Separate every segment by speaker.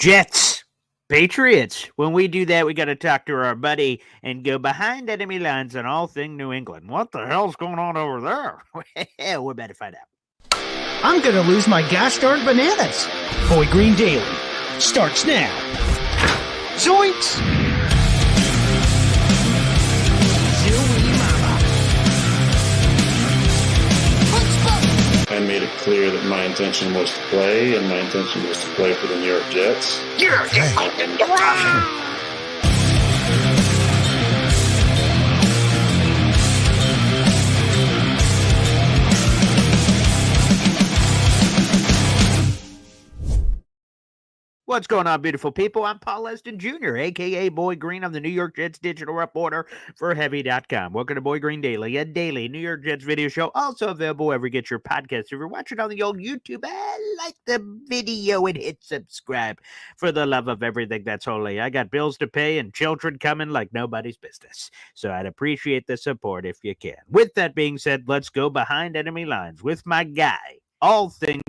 Speaker 1: Jets, Patriots. When we do that, we got to talk to our buddy and go behind enemy lines on all thing New England. What the hell's going on over there? We're about to find out.
Speaker 2: I'm going to lose my gosh darn bananas. Boy Green Daily starts now. Zoinks!
Speaker 3: I made it clear that my intention was to play, and my intention was to play for the New York Jets.
Speaker 4: You're fucking depressing.
Speaker 1: What's going on, beautiful people? I'm Paul Leston Jr., a.k.a. Boy Green. I'm the New York Jets digital reporter for Heavy.com. Welcome to Boy Green Daily, a daily New York Jets video show, also available wherever you get your podcasts. If you're watching on the old YouTube, like the video and hit subscribe for the love of everything that's holy. I got bills to pay and children coming like nobody's business, so I'd appreciate the support if you can. With that being said, let's go behind enemy lines with my guy, all things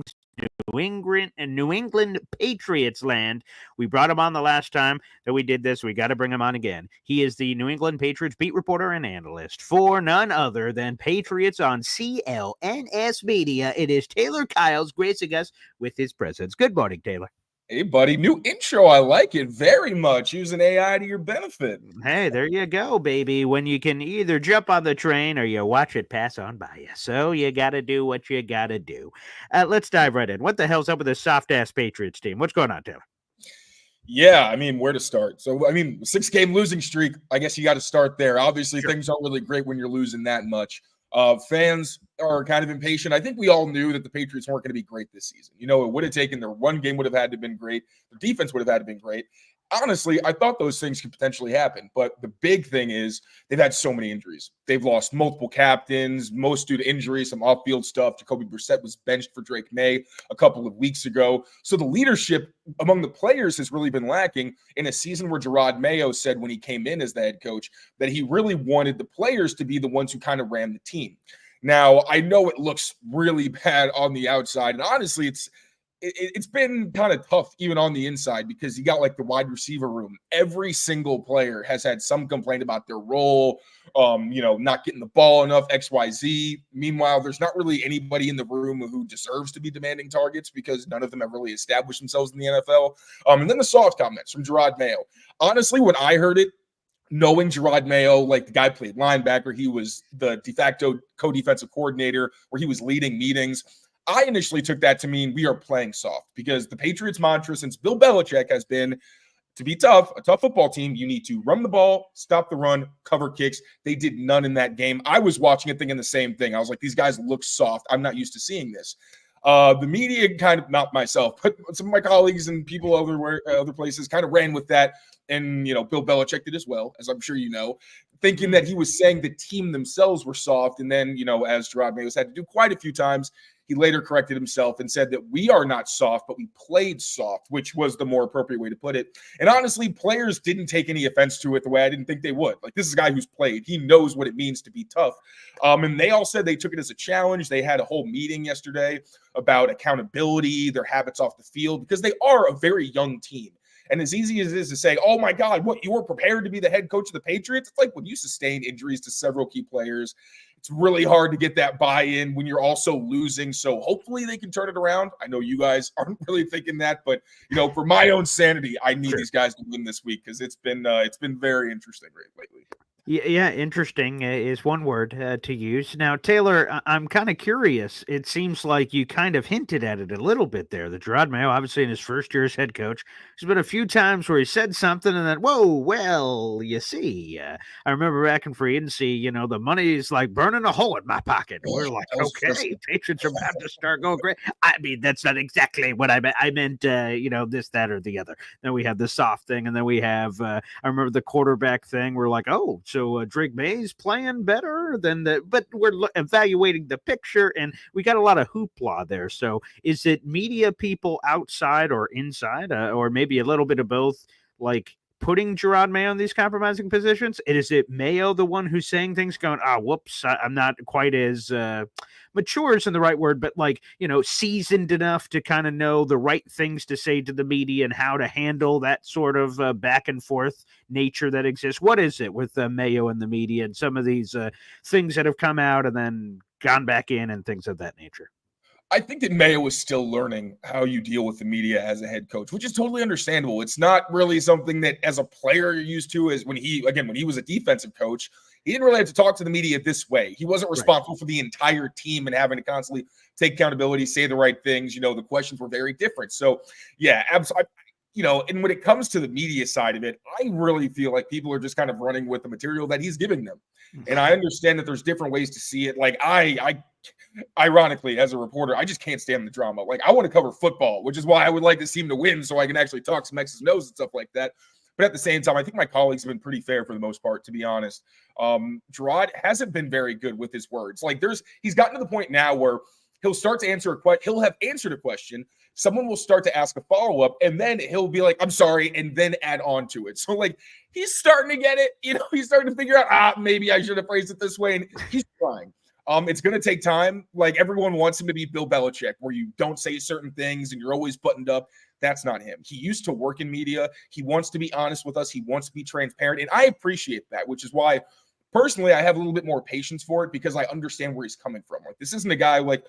Speaker 1: New England Patriots land. We brought him on the last time that we did this. We got to bring him on again. He is the New England Patriots beat reporter and analyst for none other than Patriots on CLNS Media. It is Taylor Kyles gracing us with his presence. Good morning, Taylor.
Speaker 5: Hey, buddy. New intro. I like it very much. Using AI to your benefit.
Speaker 1: Hey, there you go, baby. When you can either jump on the train or you watch it pass on by you. So you got to do what you got to do. Let's dive right in. What the hell's up with this soft-ass Patriots team? What's going on, Taylor?
Speaker 5: Yeah, I mean, where to start? So, 6-game losing streak. I guess you got to start there. Obviously, Things aren't really great when you're losing that much. Fans are kind of impatient. I think we all knew that the Patriots weren't going to be great this season. It would have taken their run game would have had to have been great. The defense would have had to have been great. Honestly, I thought those things could potentially happen. But the big thing is they've had so many injuries. They've lost multiple captains, most due to injuries, some off-field stuff. Jacoby Brissett was benched for Drake May a couple of weeks ago. So the leadership among the players has really been lacking in a season where Gerard Mayo said when he came in as the head coach that he really wanted the players to be the ones who kind of ran the team. Now, I know it looks really bad on the outside, and honestly, it's been kind of tough even on the inside because you got like the wide receiver room. Every single player has had some complaint about their role, not getting the ball enough, XYZ. Meanwhile, there's not really anybody in the room who deserves to be demanding targets because none of them have really established themselves in the NFL. And then the soft comments from Gerard Mayo. Honestly, when I heard it, knowing Gerard Mayo, like the guy played linebacker, he was the de facto co-defensive coordinator where he was leading meetings. I initially took that to mean we are playing soft because the Patriots' mantra since Bill Belichick has been to be tough, a tough football team, you need to run the ball, stop the run, cover kicks. They did none in that game. I was watching it thinking the same thing. I was like, these guys look soft. I'm not used to seeing this. The media kind of, not myself, but some of my colleagues and people other places kind of ran with that. And, Bill Belichick did as well, as I'm sure you know, thinking that he was saying the team themselves were soft. And then, as Gerard Mayo's had to do quite a few times, he later corrected himself and said that we are not soft, but we played soft, which was the more appropriate way to put it. And honestly, players didn't take any offense to it the way I didn't think they would. Like, this is a guy who's played. He knows what it means to be tough. And they all said they took it as a challenge. They had a whole meeting yesterday about accountability, their habits off the field, because they are a very young team. And as easy as it is to say, oh, my God, what, you were prepared to be the head coach of the Patriots? It's like when you sustain injuries to several key players, it's really hard to get that buy-in when you're also losing. So hopefully they can turn it around. I know you guys aren't really thinking that, but, for my own sanity, I need these guys to win this week because it's been very interesting lately.
Speaker 1: Yeah, interesting is one word to use. Now, Taylor, I'm kind of curious. It seems like you kind of hinted at it a little bit there. The Gerard Mayo, obviously in his first year as head coach, there's been a few times where he said something and then, whoa, well, you see. I remember back in free agency, the money's like burning a hole in my pocket. We're like, okay, Patriots are about to start going great. I mean, that's not exactly what I meant. I meant, this, that, or the other. Then we have the soft thing, and then we have, I remember the quarterback thing. We're like, oh, so Drake May's playing better than but we're evaluating the picture, and we got a lot of hoopla there. So is it media people outside or inside, or maybe a little bit of both, like putting Gerard Mayo in these compromising positions? Is it Mayo the one who's saying things going, whoops, I'm not quite as mature isn't the right word, but like, seasoned enough to kind of know the right things to say to the media and how to handle that sort of back and forth nature that exists? What is it with Mayo and the media and some of these things that have come out and then gone back in and things of that nature?
Speaker 5: I think that Mayo is still learning how you deal with the media as a head coach, which is totally understandable. It's not really something that as a player you're used to. As when he was a defensive coach, he didn't really have to talk to the media this way. He wasn't responsible for the entire team and having to constantly take accountability, say the right things. The questions were very different. So yeah, absolutely. And when it comes to the media side of it, I really feel like people are just kind of running with the material that he's giving them. And I understand that there's different ways to see it. Like I ironically, as a reporter, I just can't stand the drama. Like I want to cover football, which is why I would like this team to win so I can actually talk some X's and O's and stuff like that. But at the same time, I think my colleagues have been pretty fair for the most part, to be honest. Gerard hasn't been very good with his words. Like he's gotten to the point now where he'll start to answer a question. He'll have answered a question. Someone will start to ask a follow-up, and then he'll be like, I'm sorry, and then add on to it. So, like, he's starting to get it. He's starting to figure out, maybe I should have phrased it this way, and he's trying. It's going to take time. Like, everyone wants him to be Bill Belichick, where you don't say certain things and you're always buttoned up. That's not him. He used to work in media. He wants to be honest with us. He wants to be transparent, and I appreciate that, which is why personally I have a little bit more patience for it because I understand where he's coming from. Like, this isn't a guy like,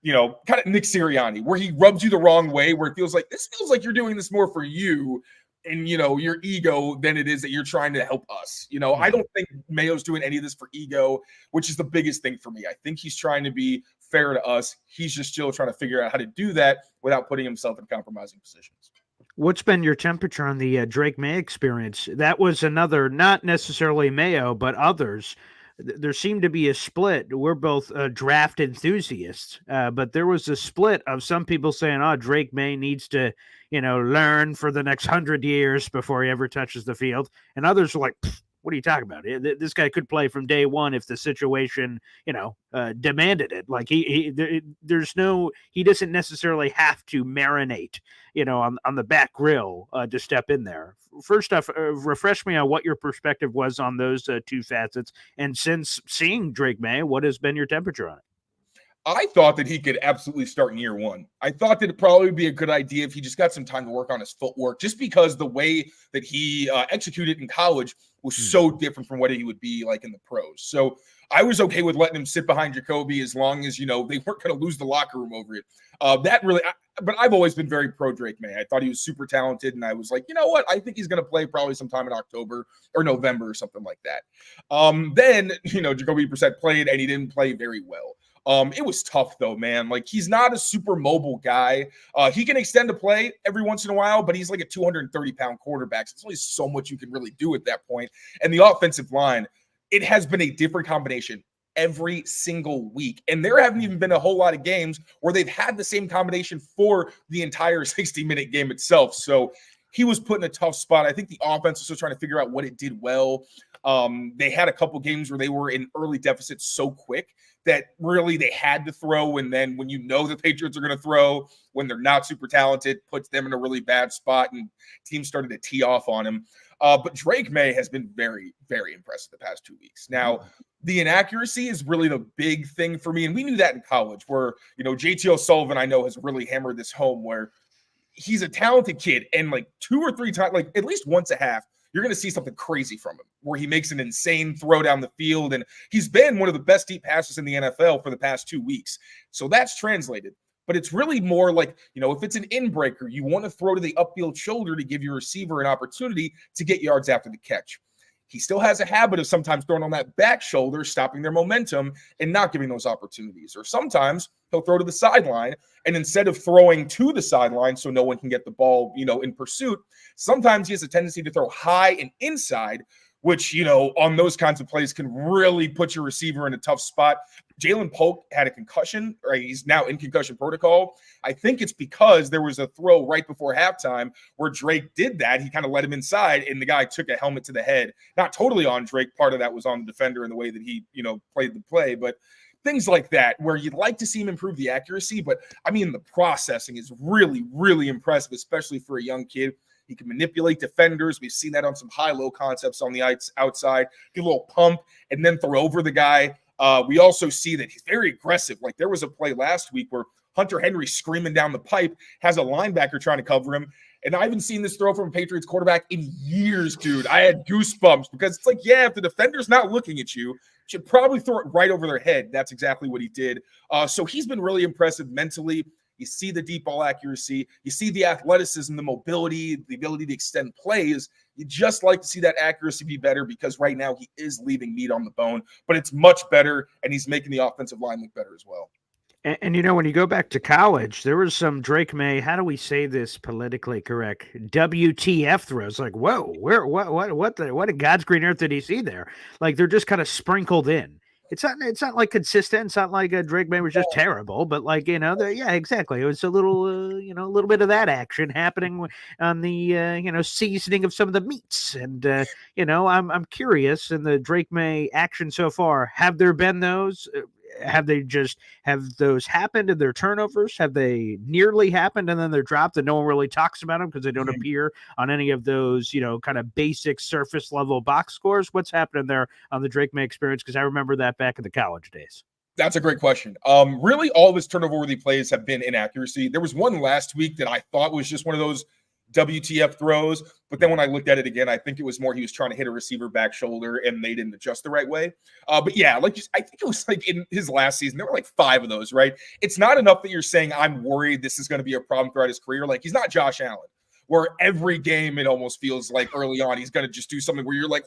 Speaker 5: kind of Nick Sirianni, where he rubs you the wrong way, where it feels like you're doing this more for you and, your ego than it is that you're trying to help us. I don't think Mayo's doing any of this for ego, which is the biggest thing for me. I think he's trying to be fair to us. He's just still trying to figure out how to do that without putting himself in compromising positions.
Speaker 1: What's been your temperature on the Drake May experience? That was another, not necessarily Mayo, but others. There seemed to be a split. We're both draft enthusiasts, but there was a split of some people saying, Drake May needs to, learn for the next 100 years before he ever touches the field. And others were like, what are you talking about? This guy could play from day one if the situation, demanded it. Like he doesn't necessarily have to marinate, on the back grill to step in there. First off, refresh me on what your perspective was on those two facets. And since seeing Drake May, what has been your temperature on it?
Speaker 5: I thought that he could absolutely start in year one. I thought that it'd probably be a good idea if he just got some time to work on his footwork, just because the way that he executed in college was so different from what he would be like in the pros. So I was okay with letting him sit behind Jacoby as long as, they weren't going to lose the locker room over it. But I've always been very pro Drake May. I thought he was super talented, and I was like, you know what? I think he's going to play probably sometime in October or November or something like that. Then, Jacoby Brissett played, and he didn't play very well. It was tough though, man. Like, he's not a super mobile guy. He can extend a play every once in a while, but he's like a 230-pound quarterback. So there's only so much you can really do at that point. And the offensive line, it has been a different combination every single week. And there haven't even been a whole lot of games where they've had the same combination for the entire 60-minute game itself. So he was put in a tough spot. I think the offense was still trying to figure out what it did well. They had a couple games where they were in early deficits so quick that really they had to throw. And then when the Patriots are going to throw, when they're not super talented, puts them in a really bad spot, and teams started to tee off on him. But Drake May has been very, very impressive the past 2 weeks. Now, the inaccuracy is really the big thing for me. And we knew that in college where, JT O'Sullivan, I know, has really hammered this home where he's a talented kid. And like 2 or 3 times, like at least once a half, you're going to see something crazy from him where he makes an insane throw down the field. And he's been one of the best deep passes in the NFL for the past 2 weeks. So that's translated. But it's really more like, if it's an in-breaker, you want to throw to the upfield shoulder to give your receiver an opportunity to get yards after the catch. He still has a habit of sometimes throwing on that back shoulder, stopping their momentum and not giving those opportunities. Or sometimes he'll throw to the sideline, and instead of throwing to the sideline so no one can get the ball, in pursuit, sometimes he has a tendency to throw high and inside, which, on those kinds of plays can really put your receiver in a tough spot. Jalen Polk had a concussion, or he's now in concussion protocol. I think it's because there was a throw right before halftime where Drake did that. He kind of let him inside, and the guy took a helmet to the head. Not totally on Drake. Part of that was on the defender in the way that he, played the play. But things like that where you'd like to see him improve the accuracy. But, I mean, the processing is really, really impressive, especially for a young kid. He can manipulate defenders. We've seen that on some high-low concepts on the outside. Get a little pump and then throw over the guy. We also see that he's very aggressive. Like there was a play last week where Hunter Henry screaming down the pipe, has a linebacker trying to cover him. And I haven't seen this throw from a Patriots quarterback in years, dude. I had goosebumps because it's like, yeah, if the defender's not looking at you, you should probably throw it right over their head. That's exactly what he did. So he's been really impressive mentally. You see the deep ball accuracy. You see the athleticism, the mobility, the ability to extend plays. You just like to see that accuracy be better because right now he is leaving meat on the bone, but it's much better, and he's making the offensive line look better as well.
Speaker 1: And you know, when you go back to college, there was some Drake May, how do we say this politically correct? WTF throws. Like, whoa, what in God's green earth did he see there? Like they're just kind of sprinkled in. It's not like consistent. It's not like Drake May was just terrible, but like, yeah, exactly. It was a little, a little bit of that action happening on the, seasoning of some of the meats. And, I'm curious in the Drake May action so far, have there been those? Have those happened in their turnovers? Have they nearly happened and then they're dropped and no one really talks about them because they don't appear on any of those, kind of basic surface level box scores? What's happening there on the Drake May experience? Because I remember that back in the college days.
Speaker 5: That's a great question. Really, all of his turnover-worthy plays have been inaccuracy. There was one last week that I thought was just one of those WTF throws, but then when I looked at it again, I think it was more he was trying to hit a receiver back shoulder and they didn't adjust the right way. But yeah, I think it was like in his last season, there were like 5 of those, right? It's not enough that you're saying, I'm worried this is going to be a problem throughout his career. Like he's not Josh Allen, where every game it almost feels like early on he's going to just do something where you're like,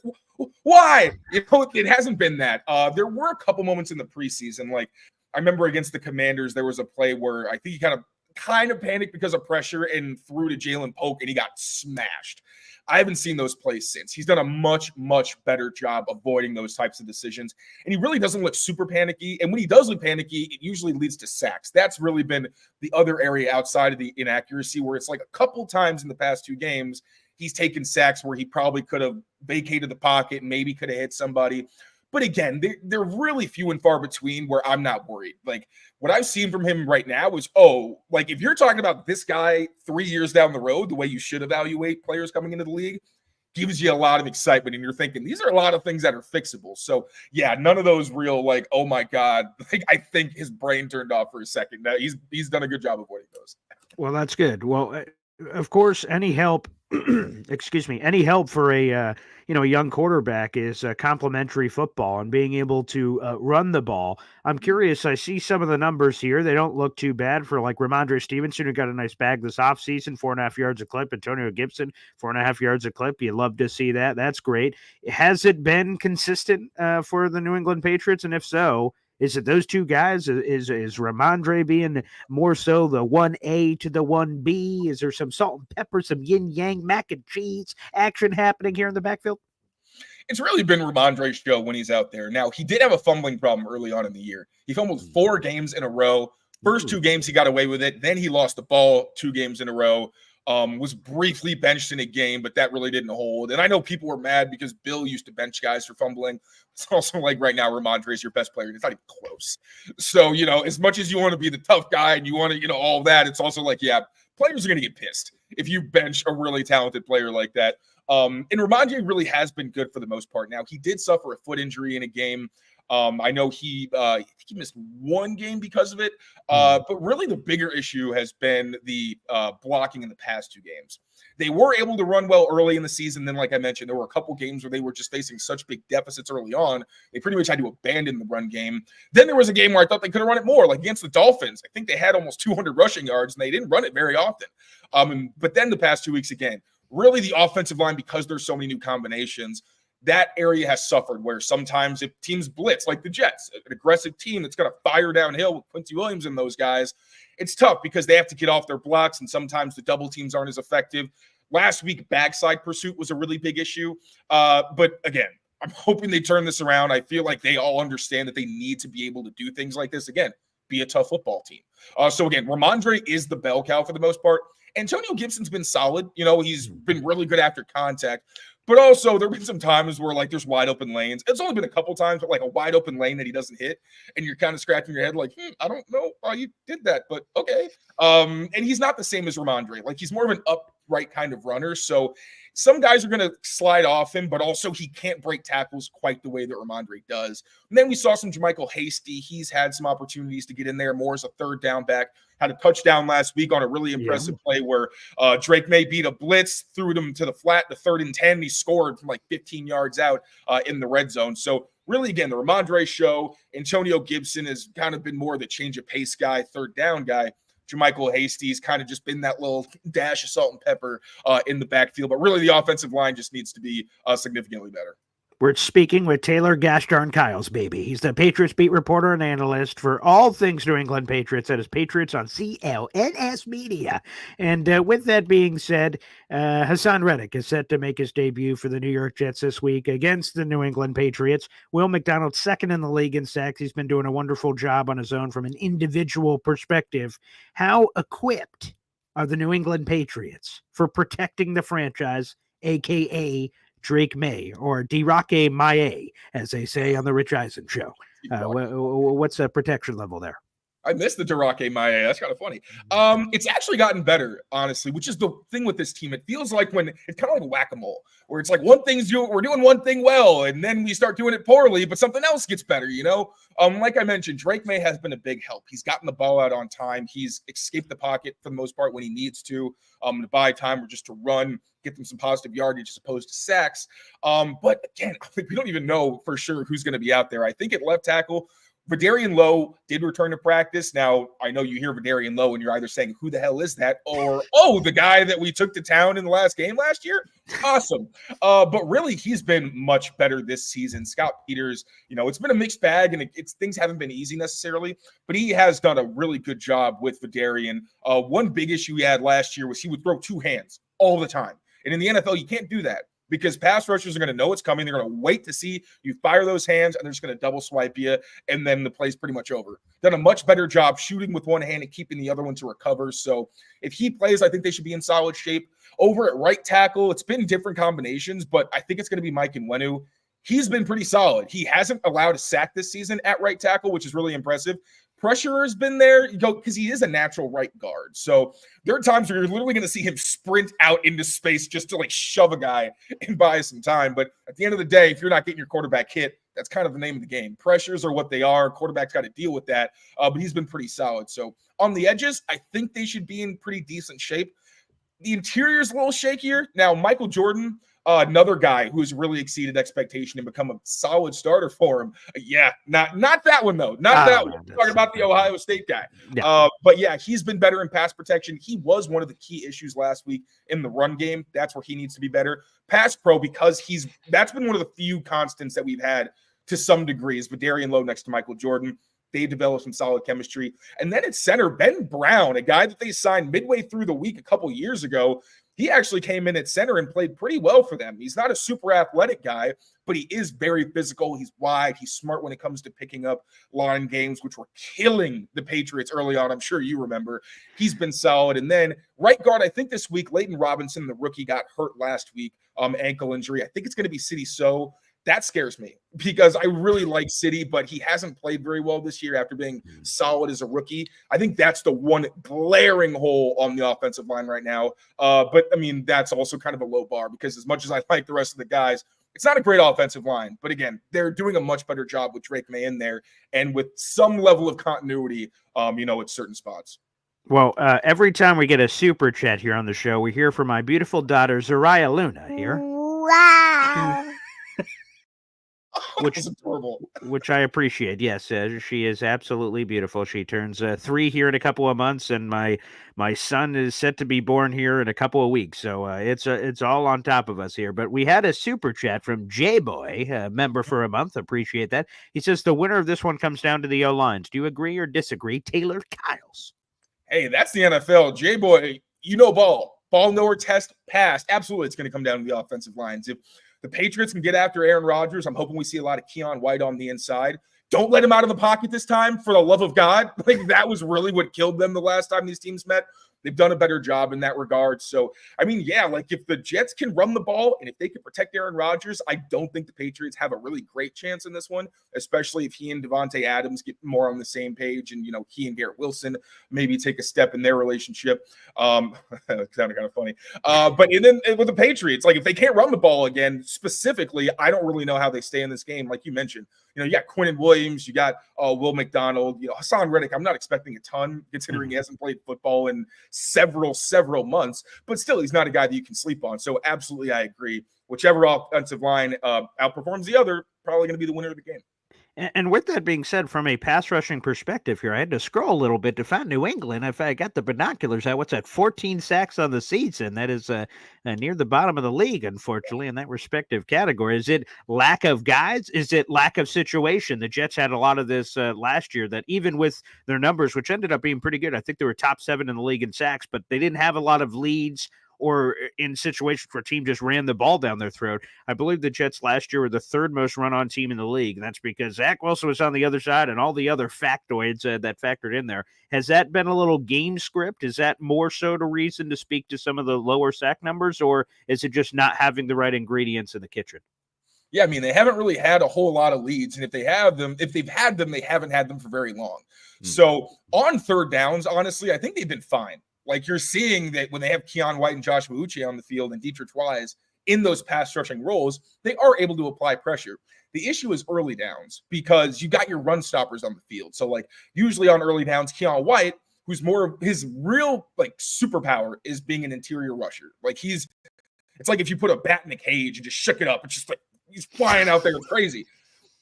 Speaker 5: why? It hasn't been that. There were a couple moments in the preseason, like I remember against the Commanders, there was a play where I think he kind of panicked because of pressure and threw to Jalen Polk and he got smashed. I haven't seen those plays since. He's done a much, much better job avoiding those types of decisions. And he really doesn't look super panicky. And when he does look panicky, it usually leads to sacks. That's really been the other area outside of the inaccuracy where it's like a couple times in the past 2 games, he's taken sacks where he probably could have vacated the pocket, maybe could have hit somebody. But again, they're really few and far between where I'm not worried. Like what I've seen from him right now is, like if you're talking about this guy 3 years down the road, the way you should evaluate players coming into the league, gives you a lot of excitement. And you're thinking, these are a lot of things that are fixable. So yeah, none of those real like, oh my God, I think his brain turned off for a second. Now he's done a good job avoiding those.
Speaker 1: Well, that's good. Well, of course, any help, any help for a young quarterback is complementary football and being able to run the ball. I'm curious. I see some of the numbers here. They don't look too bad for like Ramondre Stevenson, who got a nice bag this offseason, 4.5 yards a clip. Antonio Gibson, 4.5 yards a clip. You love to see that. That's great. Has it been consistent for the New England Patriots? And if so, is it those 2 guys? Is Ramondre being more so the 1A to the 1B? Is there some salt and pepper, some yin-yang, mac and cheese action happening here in the backfield?
Speaker 5: It's really been Ramondre's show when he's out there. Now, he did have a fumbling problem early on in the year. He fumbled 4 games in a row. First 2 games, he got away with it. Then he lost the ball 2 games in a row. Was briefly benched in a game, but that really didn't hold. And I know people were mad because Bill used to bench guys for fumbling. It's also like right now, Ramondre is your best player. It's not even close. So, as much as you want to be the tough guy and you want to, all that, it's also like, yeah, players are going to get pissed if you bench a really talented player like that. And Ramondre really has been good for the most part. Now, he did suffer a foot injury in a game. I know he missed 1 game because of it. But really the bigger issue has been the blocking in the past 2 games. They were able to run well early in the season. Then, like I mentioned, there were a couple games where they were just facing such big deficits early on. They pretty much had to abandon the run game. Then there was a game where I thought they could have run it more, like against the Dolphins. I think they had almost 200 rushing yards, and they didn't run it very often. But then the past 2 weeks, again, really the offensive line, because there's so many new combinations, that area has suffered where sometimes if teams blitz, like the Jets, an aggressive team that's going to fire downhill with Quincy Williams and those guys, it's tough because they have to get off their blocks and sometimes the double teams aren't as effective. Last week, backside pursuit was a really big issue. But again, I'm hoping they turn this around. I feel like they all understand that they need to be able to do things like this. Again, be a tough football team. So again, Ramondre is the bell cow for the most part. Antonio Gibson's been solid. He's been really good after contact. But also, there have been some times where, like, there's wide open lanes. It's only been a couple times, but, like, a wide open lane that he doesn't hit. And you're kind of scratching your head like, I don't know why you did that, but okay. And he's not the same as Ramondre. Like, he's more of an up right kind of runner. So some guys are going to slide off him, but also he can't break tackles quite the way that Ramondre does. And then we saw some JaMycal Hasty. He's had some opportunities to get in there more as a third down back. Had a touchdown last week on a really impressive play where Drake May beat a blitz, threw them to the flat, the 3rd and 10. He scored from like 15 yards out in the red zone. So really, again, the Ramondre show. Antonio Gibson has kind of been more of the change of pace guy, third down guy. JaMycal Hasty's kind of just been that little dash of salt and pepper in the backfield. But really, the offensive line just needs to be significantly better.
Speaker 1: We're speaking with Taylor Gashdarn Kyles, baby. He's the Patriots beat reporter and analyst for all things New England Patriots. That is Patriots on CLNS Media. And with that being said, Hassan Reddick is set to make his debut for the New York Jets this week against the New England Patriots. Will McDonald, second in the league in sacks. He's been doing a wonderful job on his own from an individual perspective. How equipped are the New England Patriots for protecting the franchise, a.k.a. Drake May, or D-Roque Maye, as they say on the Rich Eisen show? What's the protection level there?
Speaker 5: I missed the D-Roque Maye. That's kind of funny. It's actually gotten better, honestly, which is the thing with this team. It feels like when it's kind of like whack-a-mole, where it's like we're doing one thing well, and then we start doing it poorly, but something else gets better, you know? Like I mentioned, Drake May has been a big help. He's gotten the ball out on time. He's escaped the pocket for the most part when he needs to buy time or just to run, get them some positive yardage as opposed to sacks. But again, I think we don't even know for sure who's going to be out there. I think at left tackle, Vidarian Lowe did return to practice. Now, I know you hear Vidarian Lowe and you're either saying, who the hell is that? Or, oh, the guy that we took to town in the last game last year? Awesome. But really, he's been much better this season. Scott Peters, it's been a mixed bag, and things haven't been easy necessarily, but he has done a really good job with Vidarian. One big issue he had last year was he would throw two hands all the time. And in the NFL, you can't do that, because pass rushers are going to know it's coming. They're going to wait to see you fire those hands, and they're just going to double swipe you, and then the play's pretty much over. Done a much better job shooting with one hand and keeping the other one to recover. So if he plays, I think they should be in solid shape. Over at right tackle, it's been different combinations, but I think it's going to be Mike Nwenu. He's been pretty solid. He hasn't allowed a sack this season at right tackle, which is really impressive. Pressure has been there, because he is a natural right guard. So there are times where you're literally going to see him sprint out into space just to shove a guy and buy some time. But at the end of the day, if you're not getting your quarterback hit, that's kind of the name of the game. Pressures are what they are. Quarterback's got to deal with that. But he's been pretty solid. So on the edges, I think they should be in pretty decent shape. The interior's a little shakier. Now, Michael Jordan, another guy who's really exceeded expectation and become a solid starter for him. Not that one, though. Not that one. Talking about the Ohio State guy. Yeah. But yeah, he's been better in pass protection. He was one of the key issues last week in the run game. That's where he needs to be better. Pass pro, because that's been one of the few constants that we've had to some degree, is Vidarian Lowe next to Michael Jordan. They developed some solid chemistry. And then at center, Ben Brown, a guy that they signed midway through the week a couple years ago, he actually came in at center and played pretty well for them. He's not a super athletic guy, but he is very physical. He's wide. He's smart when it comes to picking up line games, which were killing the Patriots early on. I'm sure you remember. He's been solid. And then right guard, I think this week, Leighton Robinson, the rookie, got hurt last week, ankle injury. I think it's going to be Sidy Sow. That scares me, because I really like Sidy, but he hasn't played very well this year after being solid as a rookie. I think that's the one glaring hole on the offensive line right now. But I mean, that's also kind of a low bar, because as much as I like the rest of the guys, it's not a great offensive line. But again, they're doing a much better job with Drake May in there and with some level of continuity, at certain spots.
Speaker 1: Well, every time we get a super chat here on the show, we hear from my beautiful daughter, Zariah Luna here.
Speaker 4: Wow.
Speaker 5: Which is adorable.
Speaker 1: Which I appreciate. Yes, she is absolutely beautiful. She turns 3 here in a couple of months, and my son is set to be born here in a couple of weeks. So it's all on top of us here. But we had a super chat from J-Boy, a member for a month. Appreciate that. He says the winner of this one comes down to the O-lines. Do you agree or disagree, Taylor Kyles?
Speaker 5: Hey, that's the NFL. J-Boy, ball nowhere, test passed. Absolutely, it's going to come down to the offensive lines. If the Patriots can get after Aaron Rodgers, I'm hoping we see a lot of Keon White on the inside. Don't let him out of the pocket this time, for the love of God. That was really what killed them the last time these teams met. They've done a better job in that regard. So, I mean, yeah, like if the Jets can run the ball and if they can protect Aaron Rodgers, I don't think the Patriots have a really great chance in this one, especially if he and Devontae Adams get more on the same page and, he and Garrett Wilson maybe take a step in their relationship. It sounded kind of funny. But then with the Patriots, like if they can't run the ball again, specifically, I don't really know how they stay in this game. Like you mentioned, you got Quinnen Williams, you got Will McDonald, Hassan Reddick. I'm not expecting a ton considering he hasn't played football in several months, but still he's not a guy that you can sleep on. So absolutely, I agree. Whichever offensive line outperforms the other, probably going to be the winner of the game.
Speaker 1: And with that being said, from a pass rushing perspective here, I had to scroll a little bit to find New England. If I got the binoculars out, what's that? 14 sacks on the season. That is near the bottom of the league, unfortunately, in that respective category. Is it lack of guys? Is it lack of situation? The Jets had a lot of this last year that even with their numbers, which ended up being pretty good, I think they were top 7 in the league in sacks, but they didn't have a lot of leads or in situations where a team just ran the ball down their throat. I believe the Jets last year were the 3rd most run-on team in the league, and that's because Zach Wilson was on the other side and all the other factoids that factored in there. Has that been a little game script? Is that more so the reason to speak to some of the lower sack numbers, or is it just not having the right ingredients in the kitchen?
Speaker 5: Yeah, I mean, they haven't really had a whole lot of leads, and if they've had them, they haven't had them for very long. So on third downs, honestly, I think they've been fine. Like you're seeing that when they have Keon White and Joshua Uche on the field and Dietrich Wise in those pass rushing roles, they are able to apply pressure. The issue is early downs because you got your run stoppers on the field. So like usually on early downs, Keon White, who's more his real like superpower is being an interior rusher. Like it's like if you put a bat in a cage and just shook it up, it's just like he's flying out there crazy.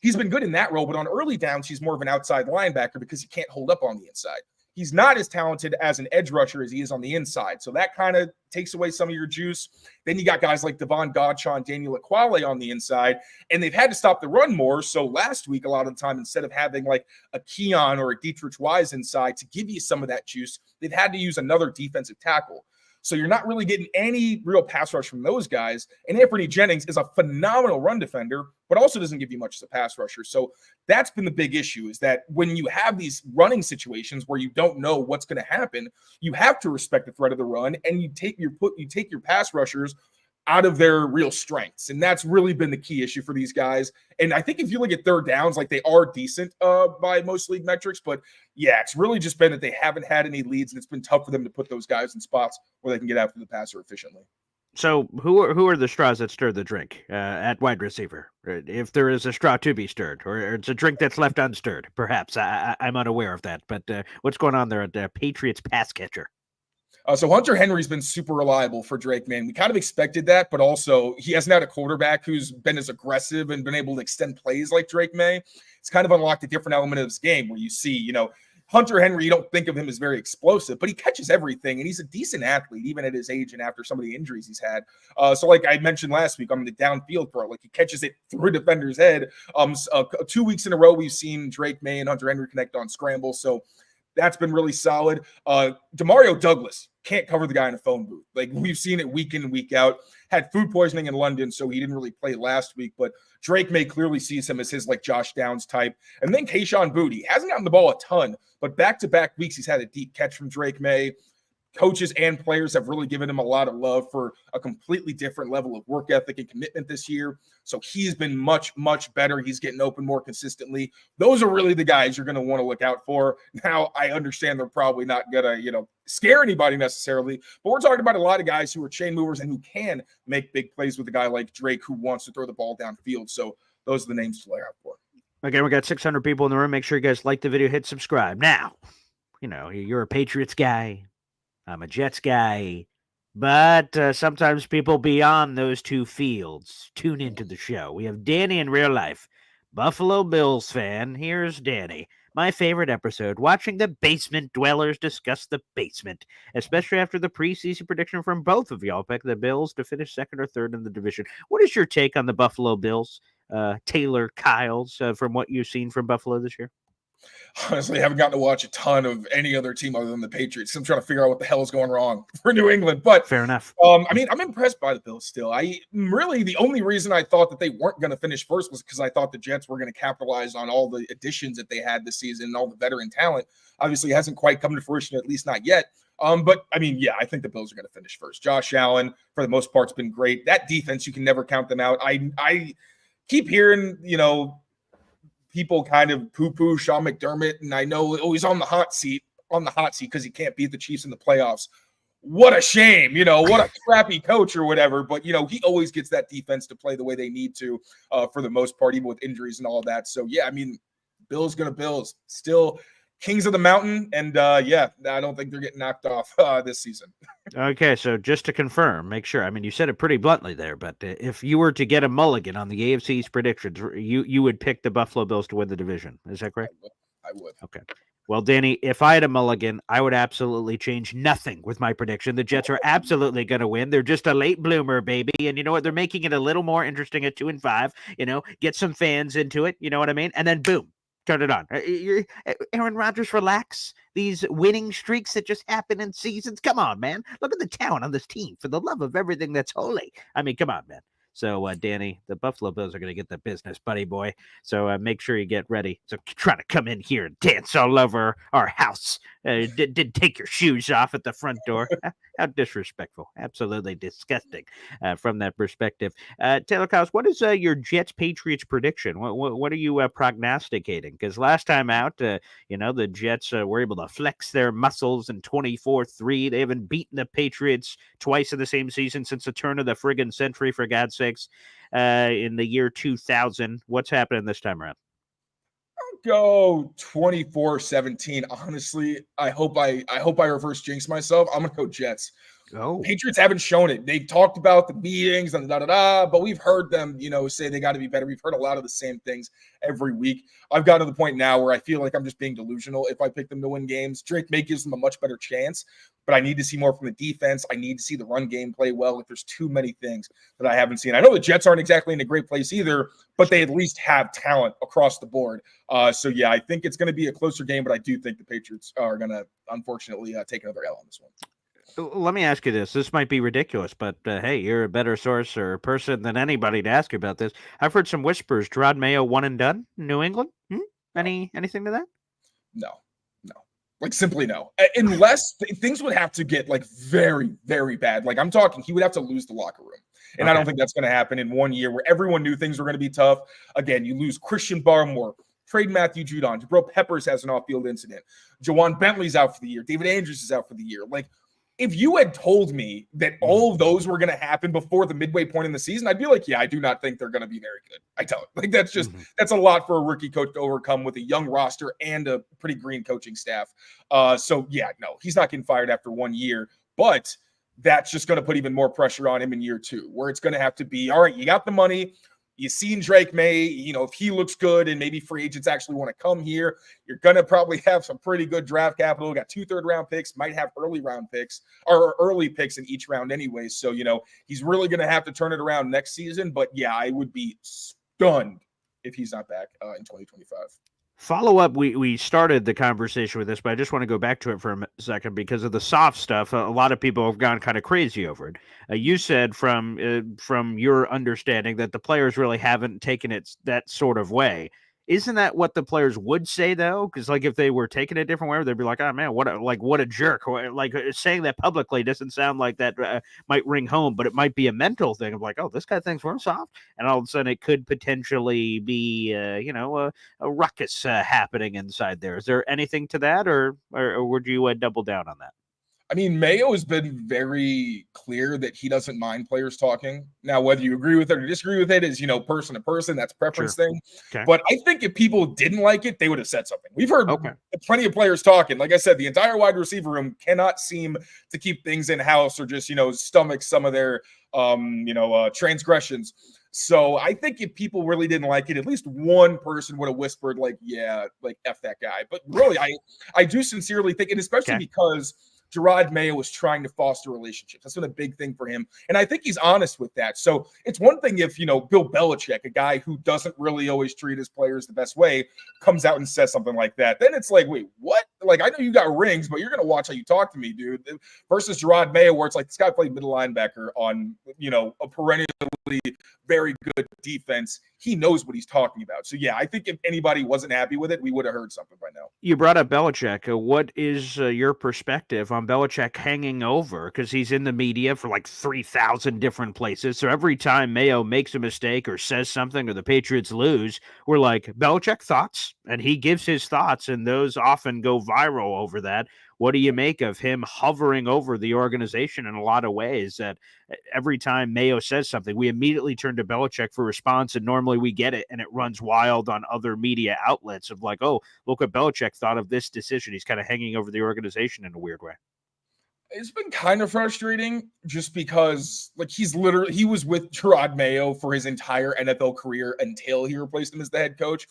Speaker 5: He's been good in that role, but on early downs, he's more of an outside linebacker because he can't hold up on the inside. He's not as talented as an edge rusher as he is on the inside. So that kind of takes away some of your juice. Then you got guys like Devon Godshaw and Daniel Equale on the inside, and they've had to stop the run more. So last week, a lot of the time, instead of having like a Keon or a Dietrich Wise inside to give you some of that juice, they've had to use another defensive tackle. So you're not really getting any real pass rush from those guys. And Anthony Jennings is a phenomenal run defender, but also doesn't give you much as a pass rusher. So that's been the big issue is that when you have these running situations where you don't know what's going to happen, you have to respect the threat of the run and you take your pass rushers out of their real strengths. And that's really been the key issue for these guys. And I think if you look at third downs, like they are decent by most league metrics, but yeah, it's really just been that they haven't had any leads and it's been tough for them to put those guys in spots where they can get after the passer efficiently.
Speaker 1: So who are the straws that stir the drink at wide receiver? If there is a straw to be stirred, or it's a drink that's left unstirred, perhaps. I'm unaware of that. But what's going on there at the Patriots pass catcher?
Speaker 5: So Hunter Henry's been super reliable for Drake, man. We kind of expected that, but also he hasn't had a quarterback who's been as aggressive and been able to extend plays like Drake May. It's kind of unlocked a different element of this game where you see, Hunter Henry, you don't think of him as very explosive, but he catches everything, and he's a decent athlete, even at his age and after some of the injuries he's had. So like I mentioned last week on the downfield throw, like he catches it through a defender's head. 2 weeks in a row, we've seen Drake May and Hunter Henry connect on scramble. So that's been really solid. Demario Douglas can't cover the guy in a phone booth. Like we've seen it week in and week out. Had food poisoning in London, so he didn't really play last week. But Drake May clearly sees him as his like Josh Downs type. And then Kayshon Boutte hasn't gotten the ball a ton, but back-to-back weeks he's had a deep catch from Drake May. Coaches and players have really given him a lot of love for a completely different level of work ethic and commitment this year. So he's been much, much better. He's getting open more consistently. Those are really the guys you're going to want to look out for. Now, I understand they're probably not going to, scare anybody necessarily, but we're talking about a lot of guys who are chain movers and who can make big plays with a guy like Drake who wants to throw the ball downfield. So those are the names to look out for.
Speaker 1: Again, we got 600 people in the room. Make sure you guys like the video, hit subscribe. Now, you're a Patriots guy. I'm a Jets guy, but sometimes people beyond those two fields tune into the show. We have Danny in real life, Buffalo Bills fan. Here's Danny. My favorite episode, watching the basement dwellers discuss the basement, especially after the preseason prediction from both of y'all pick the Bills to finish second or third in the division. What is your take on the Buffalo Bills, Taylor Kyles, from what you've seen from Buffalo this year?
Speaker 5: Honestly, I haven't gotten to watch a ton of any other team other than the Patriots. I'm trying to figure out what the hell is going wrong for New England. But
Speaker 1: fair enough.
Speaker 5: I'm impressed by the Bills still. The only reason I thought that they weren't going to finish first was because I thought the Jets were going to capitalize on all the additions that they had this season and all the veteran talent. Obviously, it hasn't quite come to fruition, at least not yet. But I mean, yeah, I think the Bills are going to finish first. Josh Allen, for the most part, has been great. That defense, you can never count them out. I keep hearing, people kind of poo-poo Sean McDermott, and I know, he's on the hot seat because he can't beat the Chiefs in the playoffs. What a shame, what a crappy coach or whatever. But, he always gets that defense to play the way they need to for the most part, even with injuries and all that. So, yeah, I mean, Bills still kings of the mountain. And, I don't think they're getting knocked off this season.
Speaker 1: Okay, so just to confirm, make sure. I mean, you said it pretty bluntly there, but if you were to get a mulligan on the AFC's predictions, you would pick the Buffalo Bills to win the division. Is that correct?
Speaker 5: I would.
Speaker 1: Okay. Well, Danny, if I had a mulligan, I would absolutely change nothing with my prediction. The Jets are absolutely going to win. They're just a late bloomer, baby. And you know what? They're making it a little more interesting at 2-5. Get some fans into it. You know what I mean? And then boom, turn it on. Aaron Rodgers, relax. These winning streaks that just happen in seasons. Come on, man. Look at the talent on this team. For the love of everything that's holy. I mean, come on, man. So, Danny, the Buffalo Bills are going to get the business, buddy boy. So make sure you get ready. So trying to come in here and dance all over our house. Did take your shoes off at the front door. How disrespectful. Absolutely disgusting from that perspective. Taylor Kyles, what is your Jets-Patriots prediction? What are you prognosticating? Because last time out, the Jets were able to flex their muscles in 24-3. They haven't beaten the Patriots twice in the same season since the turn of the friggin' century, for God's sakes, in the year 2000. What's happening this time around?
Speaker 5: Go 24-17. Honestly, I hope I reverse jinx myself. I'm gonna go Jets.
Speaker 1: Oh,
Speaker 5: Patriots haven't shown it. They've talked about the meetings and but we've heard them, say they got to be better. We've heard a lot of the same things every week. I've gotten to the point now where I feel like I'm just being delusional if I pick them to win games. Drake May gives them a much better chance, but I need to see more from the defense. I need to see the run game play well. If there's too many things that I haven't seen. I know the Jets aren't exactly in a great place either, but they at least have talent across the board. So yeah, I think it's going to be a closer game, but I do think the Patriots are going to unfortunately take another L on this one.
Speaker 1: Let me ask you this. This might be ridiculous, but hey, you're a better source or person than anybody to ask you about this. I've heard some whispers. Gerard Mayo one and done in New England? Anything to that?
Speaker 5: No. Like simply no. Unless things would have to get like very, very bad. Like I'm talking, he would have to lose the locker room. And I don't think that's going to happen in 1 year where everyone knew things were going to be tough. Again, you lose Christian Barmore, trade Matthew Judon, Jabril Peppers has an off-field incident. Jawan Bentley's out for the year. David Andrews is out for the year. Like, if you had told me that all of those were going to happen before the midway point in the season, I'd be like, yeah, I do not think they're going to be very good. I don't. Like, that's just that's a lot for a rookie coach to overcome with a young roster and a pretty green coaching staff. So yeah, no, he's not getting fired after 1 year, but that's just going to put even more pressure on him in year 2, where it's going to have to be, all right, you got the money. You've seen Drake May, if he looks good and maybe free agents actually want to come here, you're going to probably have some pretty good draft capital. We got 2 third-round picks, might have early picks in each round anyway. So, he's really going to have to turn it around next season. But, yeah, I would be stunned if he's not back in 2025.
Speaker 1: Follow up, we started the conversation with this, but I just want to go back to it for a second because of the soft stuff. A lot of people have gone kind of crazy over it. You said from your understanding that the players really haven't taken it that sort of way. Isn't that what the players would say though? Because like if they were taking it a different way, they'd be like, "Oh man, what a jerk!" Like saying that publicly doesn't sound like that might ring home, but it might be a mental thing of like, "Oh, this guy thinks we're soft," and all of a sudden it could potentially be, a ruckus happening inside there. Is there anything to that, or would you double down on that?
Speaker 5: I mean, Mayo has been very clear that he doesn't mind players talking. Now, whether you agree with it or disagree with it is, person to person. That's a preference thing.
Speaker 1: Okay.
Speaker 5: But I think if people didn't like it, they would have said something. We've heard plenty of players talking. Like I said, the entire wide receiver room cannot seem to keep things in-house or just, stomach some of their, transgressions. So I think if people really didn't like it, at least one person would have whispered like, yeah, like F that guy. But really, I do sincerely think, and especially because Gerard Mayo was trying to foster relationships. That's been a big thing for him. And I think he's honest with that. So it's one thing if, Bill Belichick, a guy who doesn't really always treat his players the best way, comes out and says something like that. Then it's like, wait, what? Like, I know you got rings, but you're going to watch how you talk to me, dude. Versus Gerard Mayo, where it's like this guy played middle linebacker on, a perennial very good defense. He knows what he's talking about. So, yeah, I think if anybody wasn't happy with it, we would have heard something by now.
Speaker 1: You brought up Belichick. What is your perspective on Belichick hanging over? Because he's in the media for like 3,000 different places. So every time Mayo makes a mistake or says something or the Patriots lose, we're like, Belichick thoughts? And he gives his thoughts, and those often go viral over that. What do you make of him hovering over the organization in a lot of ways that every time Mayo says something, we immediately turn to Belichick for response, and normally we get it, and it runs wild on other media outlets of like, oh, look what Belichick thought of this decision. He's kind of hanging over the organization in a weird way.
Speaker 5: It's been kind of frustrating just because, like, he was with Gerard Mayo for his entire NFL career until he replaced him as the head coach.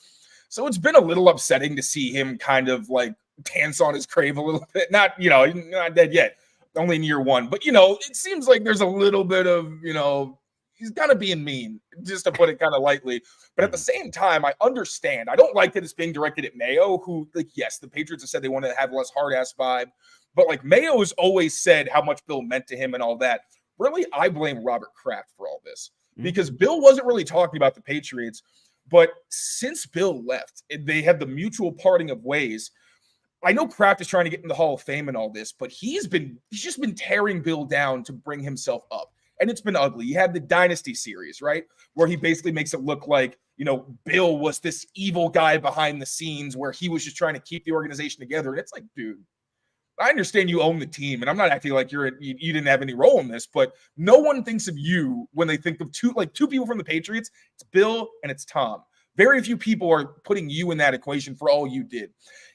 Speaker 5: So it's been a little upsetting to see him kind of like dance on his grave a little bit. Not dead yet, only in year one. But, it seems like there's a little bit of, he's kind of being mean, just to put it kind of lightly. But at the same time, I understand. I don't like that it's being directed at Mayo, who, like, yes, the Patriots have said they want to have a less hard-ass vibe. But, like, Mayo has always said how much Bill meant to him and all that. Really, I blame Robert Kraft for all this. Because Bill wasn't really talking about the Patriots. But since Bill left, they had the mutual parting of ways. I know Kraft is trying to get in the Hall of Fame and all this, but he's just been tearing Bill down to bring himself up. And it's been ugly. You had the Dynasty series, right? Where he basically makes it look like, Bill was this evil guy behind the scenes where he was just trying to keep the organization together. And it's like, dude, I understand you own the team, and I'm not acting like you didn't have any role in this, but no one thinks of you when they think of two people from the Patriots. It's Bill and it's Tom. Very few people are putting you in that equation for all you did.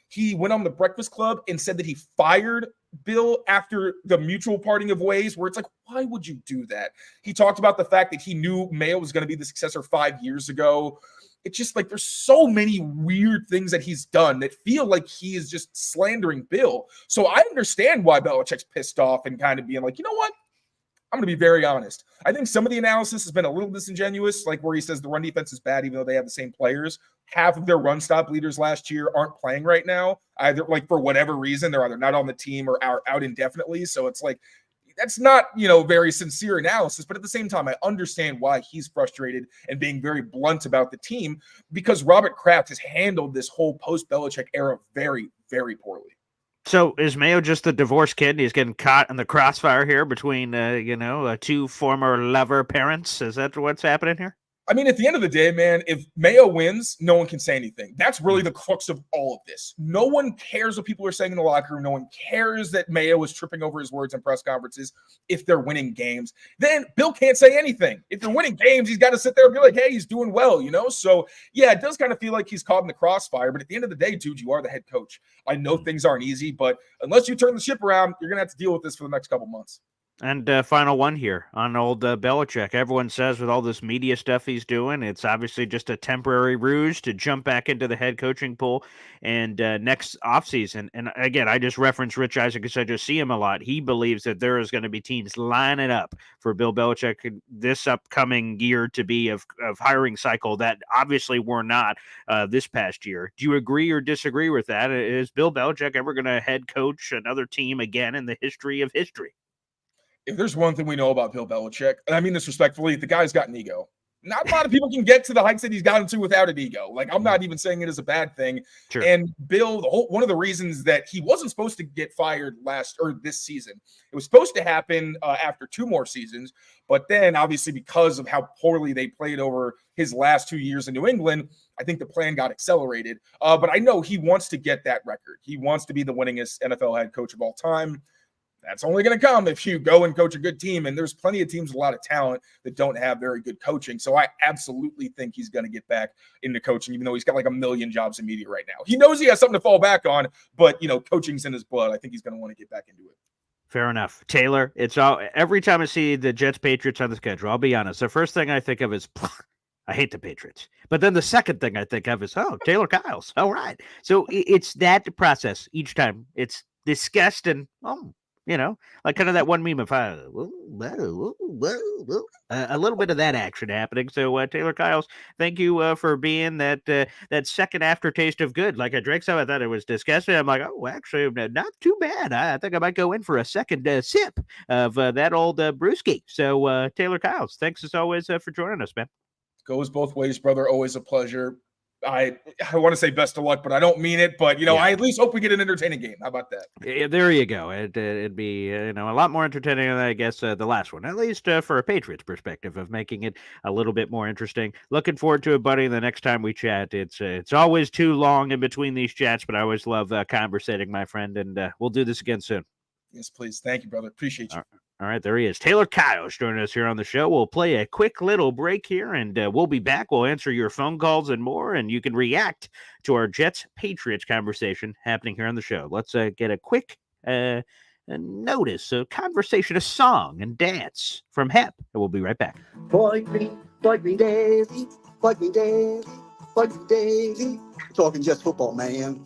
Speaker 5: He went on the Breakfast Club and said that he fired Bill after the mutual parting of ways, where it's like, why would you do that? He talked about the fact that he knew Mayo was going to be the successor 5 years ago. It's just like there's so many weird things that he's done that feel like he is just slandering Bill. So I understand why Belichick's pissed off and kind of being like, you know what? I'm going to be very honest. I think some of the analysis has been a little disingenuous, like where he says the run defense is bad, even though they have the same players. Half of their run stop leaders last year aren't playing right now, either like for whatever reason. They're either not on the team or are out indefinitely. So it's like, that's not, very sincere analysis. But at the same time, I understand why he's frustrated and being very blunt about the team, because Robert Kraft has handled this whole post-Belichick era very, very poorly.
Speaker 1: So is Mayo just the divorced kid and he's getting caught in the crossfire here between, two former lover parents? Is that what's happening here?
Speaker 5: I mean, at the end of the day, man, if Mayo wins, no one can say anything. That's really the crux of all of this. No one cares what people are saying in the locker room. No one cares that Mayo is tripping over his words in press conferences if they're winning games. Then Bill can't say anything. If they're winning games, he's got to sit there and be like, hey, he's doing well, So, yeah, it does kind of feel like he's caught in the crossfire. But at the end of the day, dude, you are the head coach. I know things aren't easy, but unless you turn the ship around, you're going to have to deal with this for the next couple months.
Speaker 1: And final one here on old Belichick. Everyone says with all this media stuff he's doing, it's obviously just a temporary ruse to jump back into the head coaching pool and next offseason. And again, I just referenced Rich Eisen because I just see him a lot. He believes that there is going to be teams lining up for Bill Belichick this upcoming year to be of hiring cycle that obviously were not this past year. Do you agree or disagree with that? Is Bill Belichick ever going to head coach another team again in the history of history?
Speaker 5: If there's one thing we know about Bill Belichick, and I mean this respectfully, the guy's got an ego. Not a lot of people can get to the heights that he's gotten to without an ego. Like, I'm not even saying it is a bad thing.
Speaker 1: Sure.
Speaker 5: And Bill, one of the reasons that he wasn't supposed to get fired this season, it was supposed to happen after 2 more seasons. But then, obviously, because of how poorly they played over his last 2 years in New England, I think the plan got accelerated. But I know he wants to get that record. He wants to be the winningest NFL head coach of all time. That's only going to come if you go and coach a good team. And there's plenty of teams with a lot of talent that don't have very good coaching. So I absolutely think he's going to get back into coaching, even though he's got like 1 million jobs in media right now. He knows he has something to fall back on, but, coaching's in his blood. I think he's going to want to get back into it.
Speaker 1: Fair enough. Taylor, it's all every time I see the Jets Patriots on the schedule, I'll be honest, the first thing I think of is I hate the Patriots. But then the second thing I think of is, Taylor Kyles. All right. So it's that process each time. It's discussed and, like kind of that one meme of a little bit of that action happening. So Taylor Kyles, thank you for being that second aftertaste of good. Like I drank some, I thought it was disgusting. I'm like, oh, actually, not too bad. I think I might go in for a second sip of that old brewski. So Taylor Kyles, thanks as always for joining us, man.
Speaker 5: Goes both ways, brother. Always a pleasure. I want to say best of luck, but I don't mean it. But I at least hope we get an entertaining game. How about that?
Speaker 1: Yeah, there you go. It'd be a lot more entertaining than I guess the last one, at least for a Patriots perspective of making it a little bit more interesting. Looking forward to it, buddy. The next time we chat, it's always too long in between these chats, but I always love conversating, my friend, and we'll do this again soon.
Speaker 5: Yes, please. Thank you, brother. Appreciate you.
Speaker 1: All right, there he is. Taylor Kyles joining us here on the show. We'll play a quick little break here, and we'll be back. We'll answer your phone calls and more, and you can react to our Jets-Patriots conversation happening here on the show. Let's get a quick notice, a conversation, a song, and dance from Hep, and we'll be right back.
Speaker 6: Boy Green daily, Boy Green daily, Boy Green daily. Talking just football, man.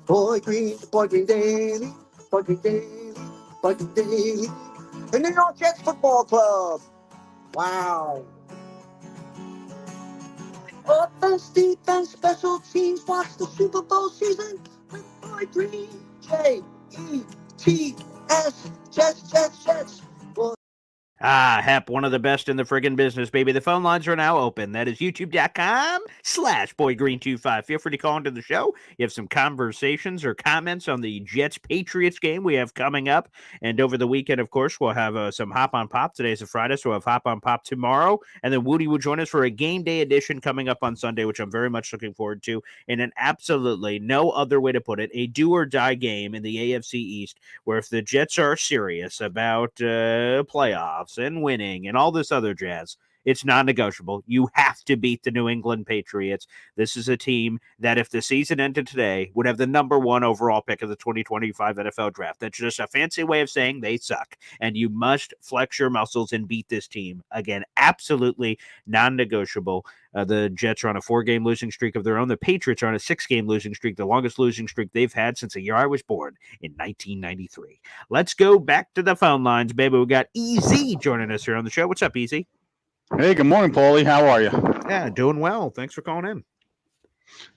Speaker 6: Boy Green daily, Boy Green daily, Boy Green daily. The New York Jets Football Club. Wow. Offense, defense, special teams. Watch the Super Bowl season with Boy Green. J-E-T-S. Jets. Boy.
Speaker 1: Hep, one of the best in the friggin' business, baby. The phone lines are now open. That is youtube.com/boygreen25. Feel free to call into the show. You have some conversations or comments on the Jets-Patriots game we have coming up. And over the weekend, of course, we'll have some Hop on Pop. Today's a Friday, so we'll have Hop on Pop tomorrow. And then Woody will join us for a game day edition coming up on Sunday, which I'm very much looking forward to. In an absolutely no other way to put it, a do-or-die game in the AFC East, where if the Jets are serious about playoffs and winning and all this other jazz, it's non-negotiable. You have to beat the New England Patriots. This is a team that, if the season ended today, would have the number 1 overall pick of the 2025 NFL draft. That's just a fancy way of saying they suck. And you must flex your muscles and beat this team. Again, absolutely non-negotiable. The Jets are on a 4-game losing streak of their own. The Patriots are on a 6-game losing streak, the longest losing streak they've had since the year I was born in 1993. Let's go back to the phone lines, baby. We got EZ joining us here on the show. What's up, EZ?
Speaker 7: Hey, good morning, Paulie. How are you?
Speaker 1: Yeah, doing well. Thanks for calling in.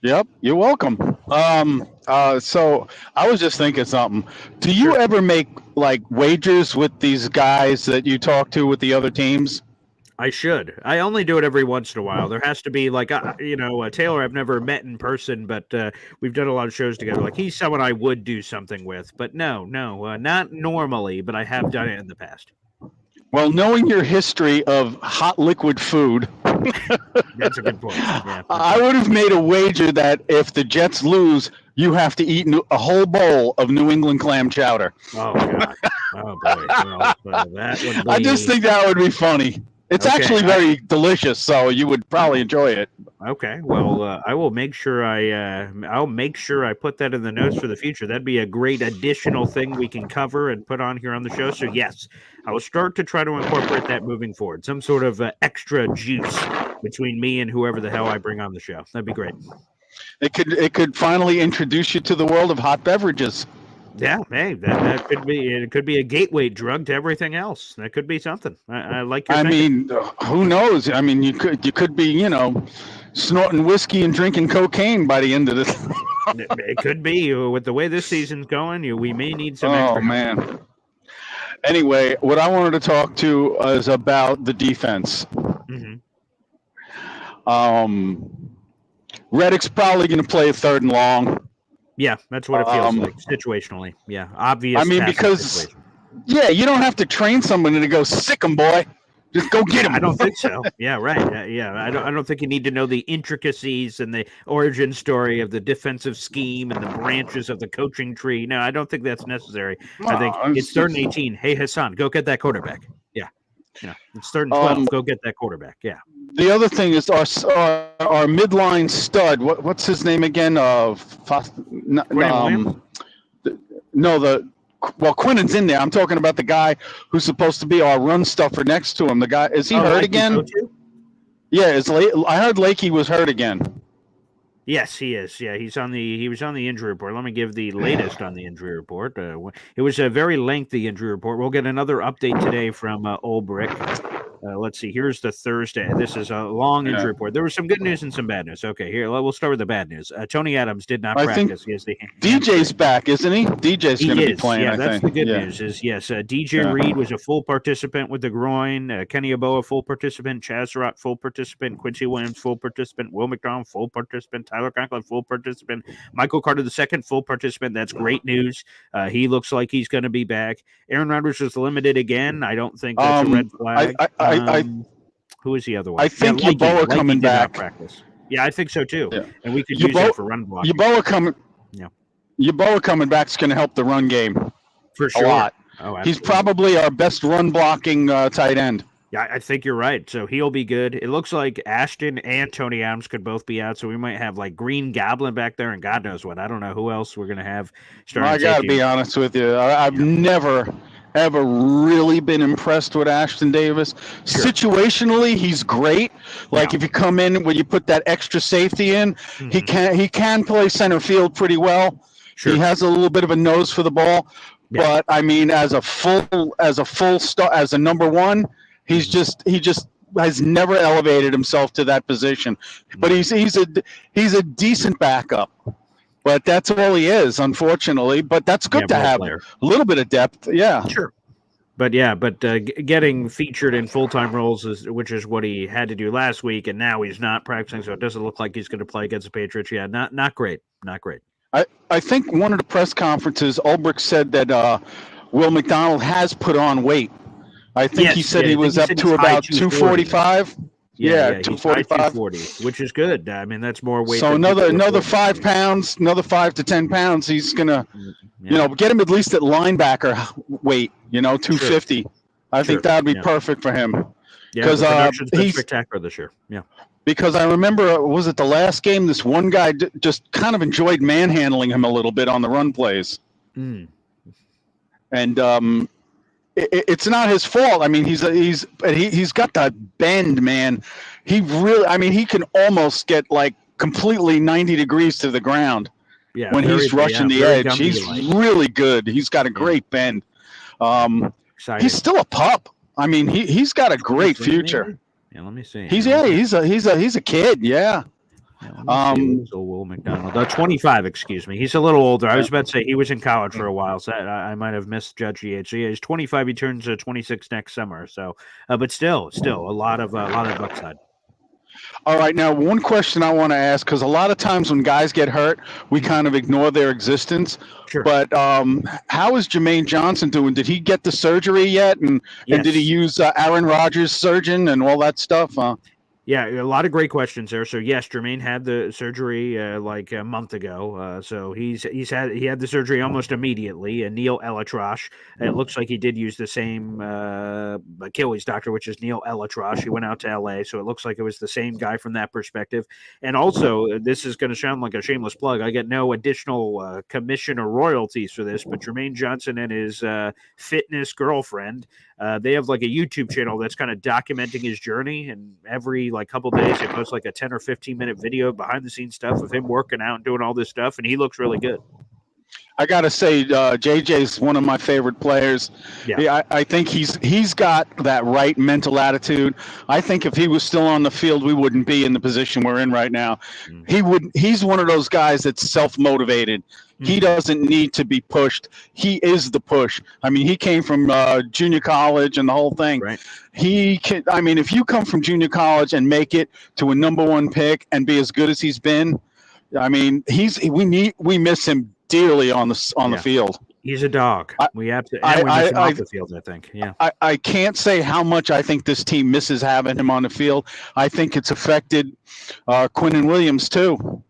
Speaker 7: Yep, you're welcome. So I was just thinking something. Do you ever make like wagers with these guys that you talk to with the other teams?
Speaker 1: I should. I only do it every once in a while. There has to be like, Taylor I've never met in person, but we've done a lot of shows together. Like he's someone I would do something with, but no, not normally, but I have done it in the past.
Speaker 7: Well, knowing your history of hot liquid food,
Speaker 1: that's a good point. Yeah,
Speaker 7: I would have made a wager that if the Jets lose, you have to eat a whole bowl of New England clam chowder.
Speaker 1: Oh, God. Oh, boy. Well, that would be...
Speaker 7: I just think that would be funny. It's actually very delicious, so you would probably enjoy it.
Speaker 1: Okay, well, I will make sure I'll make sure I put that in the notes for the future. That'd be a great additional thing we can cover and put on here on the show. So yes, I will start to try to incorporate that moving forward. Some sort of extra juice between me and whoever the hell I bring on the show. That'd be great.
Speaker 7: It could finally introduce you to the world of hot beverages.
Speaker 1: Yeah, hey, that could be. It could be a gateway drug to everything else. That could be something. I like your thinking.
Speaker 7: Mean, who knows? I mean, you could be, snorting whiskey and drinking cocaine by the end of this.
Speaker 1: It could be. With the way this season's going, we may need some.
Speaker 7: Oh man. Anyway, what I wanted to talk to is about the defense.
Speaker 1: Mm-hmm.
Speaker 7: Reddick's probably going to play 3rd and long.
Speaker 1: Yeah, that's what it feels like situationally. Yeah, obvious.
Speaker 7: I mean, because you don't have to train someone to go sick 'em, boy. Just go get him.
Speaker 1: I don't think so. Yeah, right. Yeah, I don't think you need to know the intricacies and the origin story of the defensive scheme and the branches of the coaching tree. No, I don't think that's necessary. I think it's 3rd and 18. Hey, Hassan, go get that quarterback. Yeah. It's 3rd and 12. Go get that quarterback. Yeah.
Speaker 7: The other thing is our midline stud. What's his name again? Quinnen's in there. I'm talking about the guy who's supposed to be our run stuffer next to him. The guy, is he hurt again? Yeah, I heard Lakey was hurt again.
Speaker 1: Yes, he is. Yeah, he was on the injury report. Let me give the latest on the injury report. It was a very lengthy injury report. We'll get another update today from Ulbrich. Let's see. Here's the Thursday. This is a long
Speaker 7: Yeah.
Speaker 1: injury report. There was some good news and some bad news. Okay, here we'll start with the bad news. Tony Adams did not
Speaker 7: I think
Speaker 1: practice. He has the
Speaker 7: DJ's
Speaker 1: hamstring.
Speaker 7: back, isn't he? DJ's going
Speaker 1: He
Speaker 7: to be
Speaker 1: is.
Speaker 7: playing,
Speaker 1: Yeah,
Speaker 7: I
Speaker 1: that's
Speaker 7: think.
Speaker 1: the good
Speaker 7: Yeah.
Speaker 1: news. Is yes, DJ
Speaker 7: Yeah.
Speaker 1: Reed was a full participant with the groin. Kenny Aboa full participant. Chaz Surratt full participant. Quincy Williams full participant. Will McDonald full participant. Tyler Conklin full participant. Michael Carter II full participant. That's great news. He looks like he's going to be back. Aaron Rodgers was limited again. I don't think that's a red flag. Who is the other one?
Speaker 7: I think Yeboah coming
Speaker 1: did not
Speaker 7: back.
Speaker 1: practice. Yeah, I think so too.
Speaker 7: Yeah.
Speaker 1: And we could use him for run blocking.
Speaker 7: Yeboah coming.
Speaker 1: Yeah.
Speaker 7: Yeboah coming back is going to help the run game
Speaker 1: For sure.
Speaker 7: a lot.
Speaker 1: Oh,
Speaker 7: He's probably our best run blocking tight end.
Speaker 1: Yeah, I think you're right. So he'll be good. It looks like Ashton and Tony Adams could both be out. So we might have like Green Goblin back there and God knows what. I don't know who else we're going to have starting
Speaker 7: I got to be honest with you. I've never, ever really been impressed with Ashton Davis.
Speaker 1: Sure.
Speaker 7: Situationally, he's great. Like if you come in when you put that extra safety in, he can play center field pretty well.
Speaker 1: Sure.
Speaker 7: He has a little bit of a nose for the ball.
Speaker 1: Yeah.
Speaker 7: But I mean, as a full star, as a number one, he just has never elevated himself to that position. But he's a decent backup. But that's all he is, unfortunately. But that's good to have a little bit of depth. Yeah.
Speaker 1: Sure. But getting featured in full-time roles which is what he had to do last week, and now he's not practicing, so it doesn't look like he's going to play against the Patriots. Yeah, not great. Not great.
Speaker 7: I think one of the press conferences, Ulbrich said that Will McDonald has put on weight. I think he said he was up to about 245. Yeah, 245,
Speaker 1: 240, which is good. I mean, that's more weight.
Speaker 7: So another 5 pounds, another 5 to 10 pounds. He's gonna, get him at least at linebacker weight. 250. Sure. I think that would be perfect for him.
Speaker 1: Yeah, because he's spectacular this year. Yeah.
Speaker 7: Because I remember, was it the last game? This one guy just kind of enjoyed manhandling him a little bit on the run plays. And it's not his fault. I mean, he's got that bend, man. He really, I mean, he can almost get like completely 90 degrees to the ground when he's rushing the edge. He's really good. He's got a great bend. He's still a pup. I mean, he's got a great future.
Speaker 1: Yeah, let me see.
Speaker 7: He's a kid. Yeah.
Speaker 1: Will McDonald, 25. Excuse me. He's a little older. I was about to say he was in college for a while, so I might have misjudged the age. So yeah, he's 25. He turns 26 next summer. So, but still a lot of upside.
Speaker 7: All right, now one question I want to ask, because a lot of times when guys get hurt, we kind of ignore their existence.
Speaker 1: Sure.
Speaker 7: But how is Jermaine Johnson doing? Did he get the surgery yet? And did he use Aaron Rodgers' surgeon and all that stuff?
Speaker 1: Yeah, a lot of great questions there. So yes, Jermaine had the surgery like a month ago. So he had the surgery almost immediately. Neil Elatrosh. It looks like he did use the same Achilles doctor, which is Neil Elatrosh. He went out to LA, so it looks like it was the same guy from that perspective. And also, this is going to sound like a shameless plug. I get no additional commission or royalties for this, but Jermaine Johnson and his fitness girlfriend, they have like a YouTube channel that's kind of documenting his journey, and every like couple days they post like a 10 or 15-minute video behind the scenes stuff of him working out and doing all this stuff, and he looks really good.
Speaker 7: I gotta say, JJ's one of my favorite players. Yeah, I think he's got that right mental attitude. I think if he was still on the field, we wouldn't be in the position we're in right now. He's one of those guys that's self-motivated. He doesn't need to be pushed. He is the push. I mean, he came from junior college and the whole thing.
Speaker 1: Right.
Speaker 7: He can. I mean, if you come from junior college and make it to a number one pick and be as good as he's been, I mean, we miss him dearly on the field.
Speaker 1: He's a dog. We miss him off the field, I think. Yeah.
Speaker 7: I can't say how much I think this team misses having him on the field. I think it's affected Quinnen Williams too.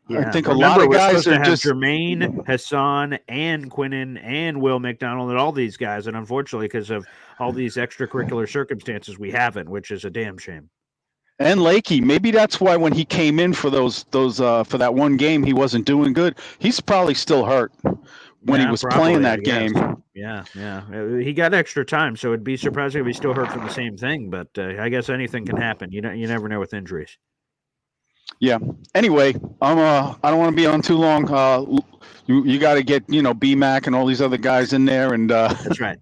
Speaker 1: Yeah.
Speaker 7: I think a lot of guys are just
Speaker 1: Jermaine, Hassan, and Quinnen, and Will McDonald, and all these guys. And unfortunately, because of all these extracurricular circumstances, we haven't, which is a damn shame.
Speaker 7: And Lakey, maybe that's why when he came in for those for that one game, he wasn't doing good. He's probably still hurt when he was playing that game.
Speaker 1: Yeah. He got extra time, so it'd be surprising if he still hurt from the same thing. But I guess anything can happen. You never know with injuries.
Speaker 7: Yeah. Anyway, I don't want to be on too long. You got to get BMAC and all these other guys in there, and
Speaker 1: That's right.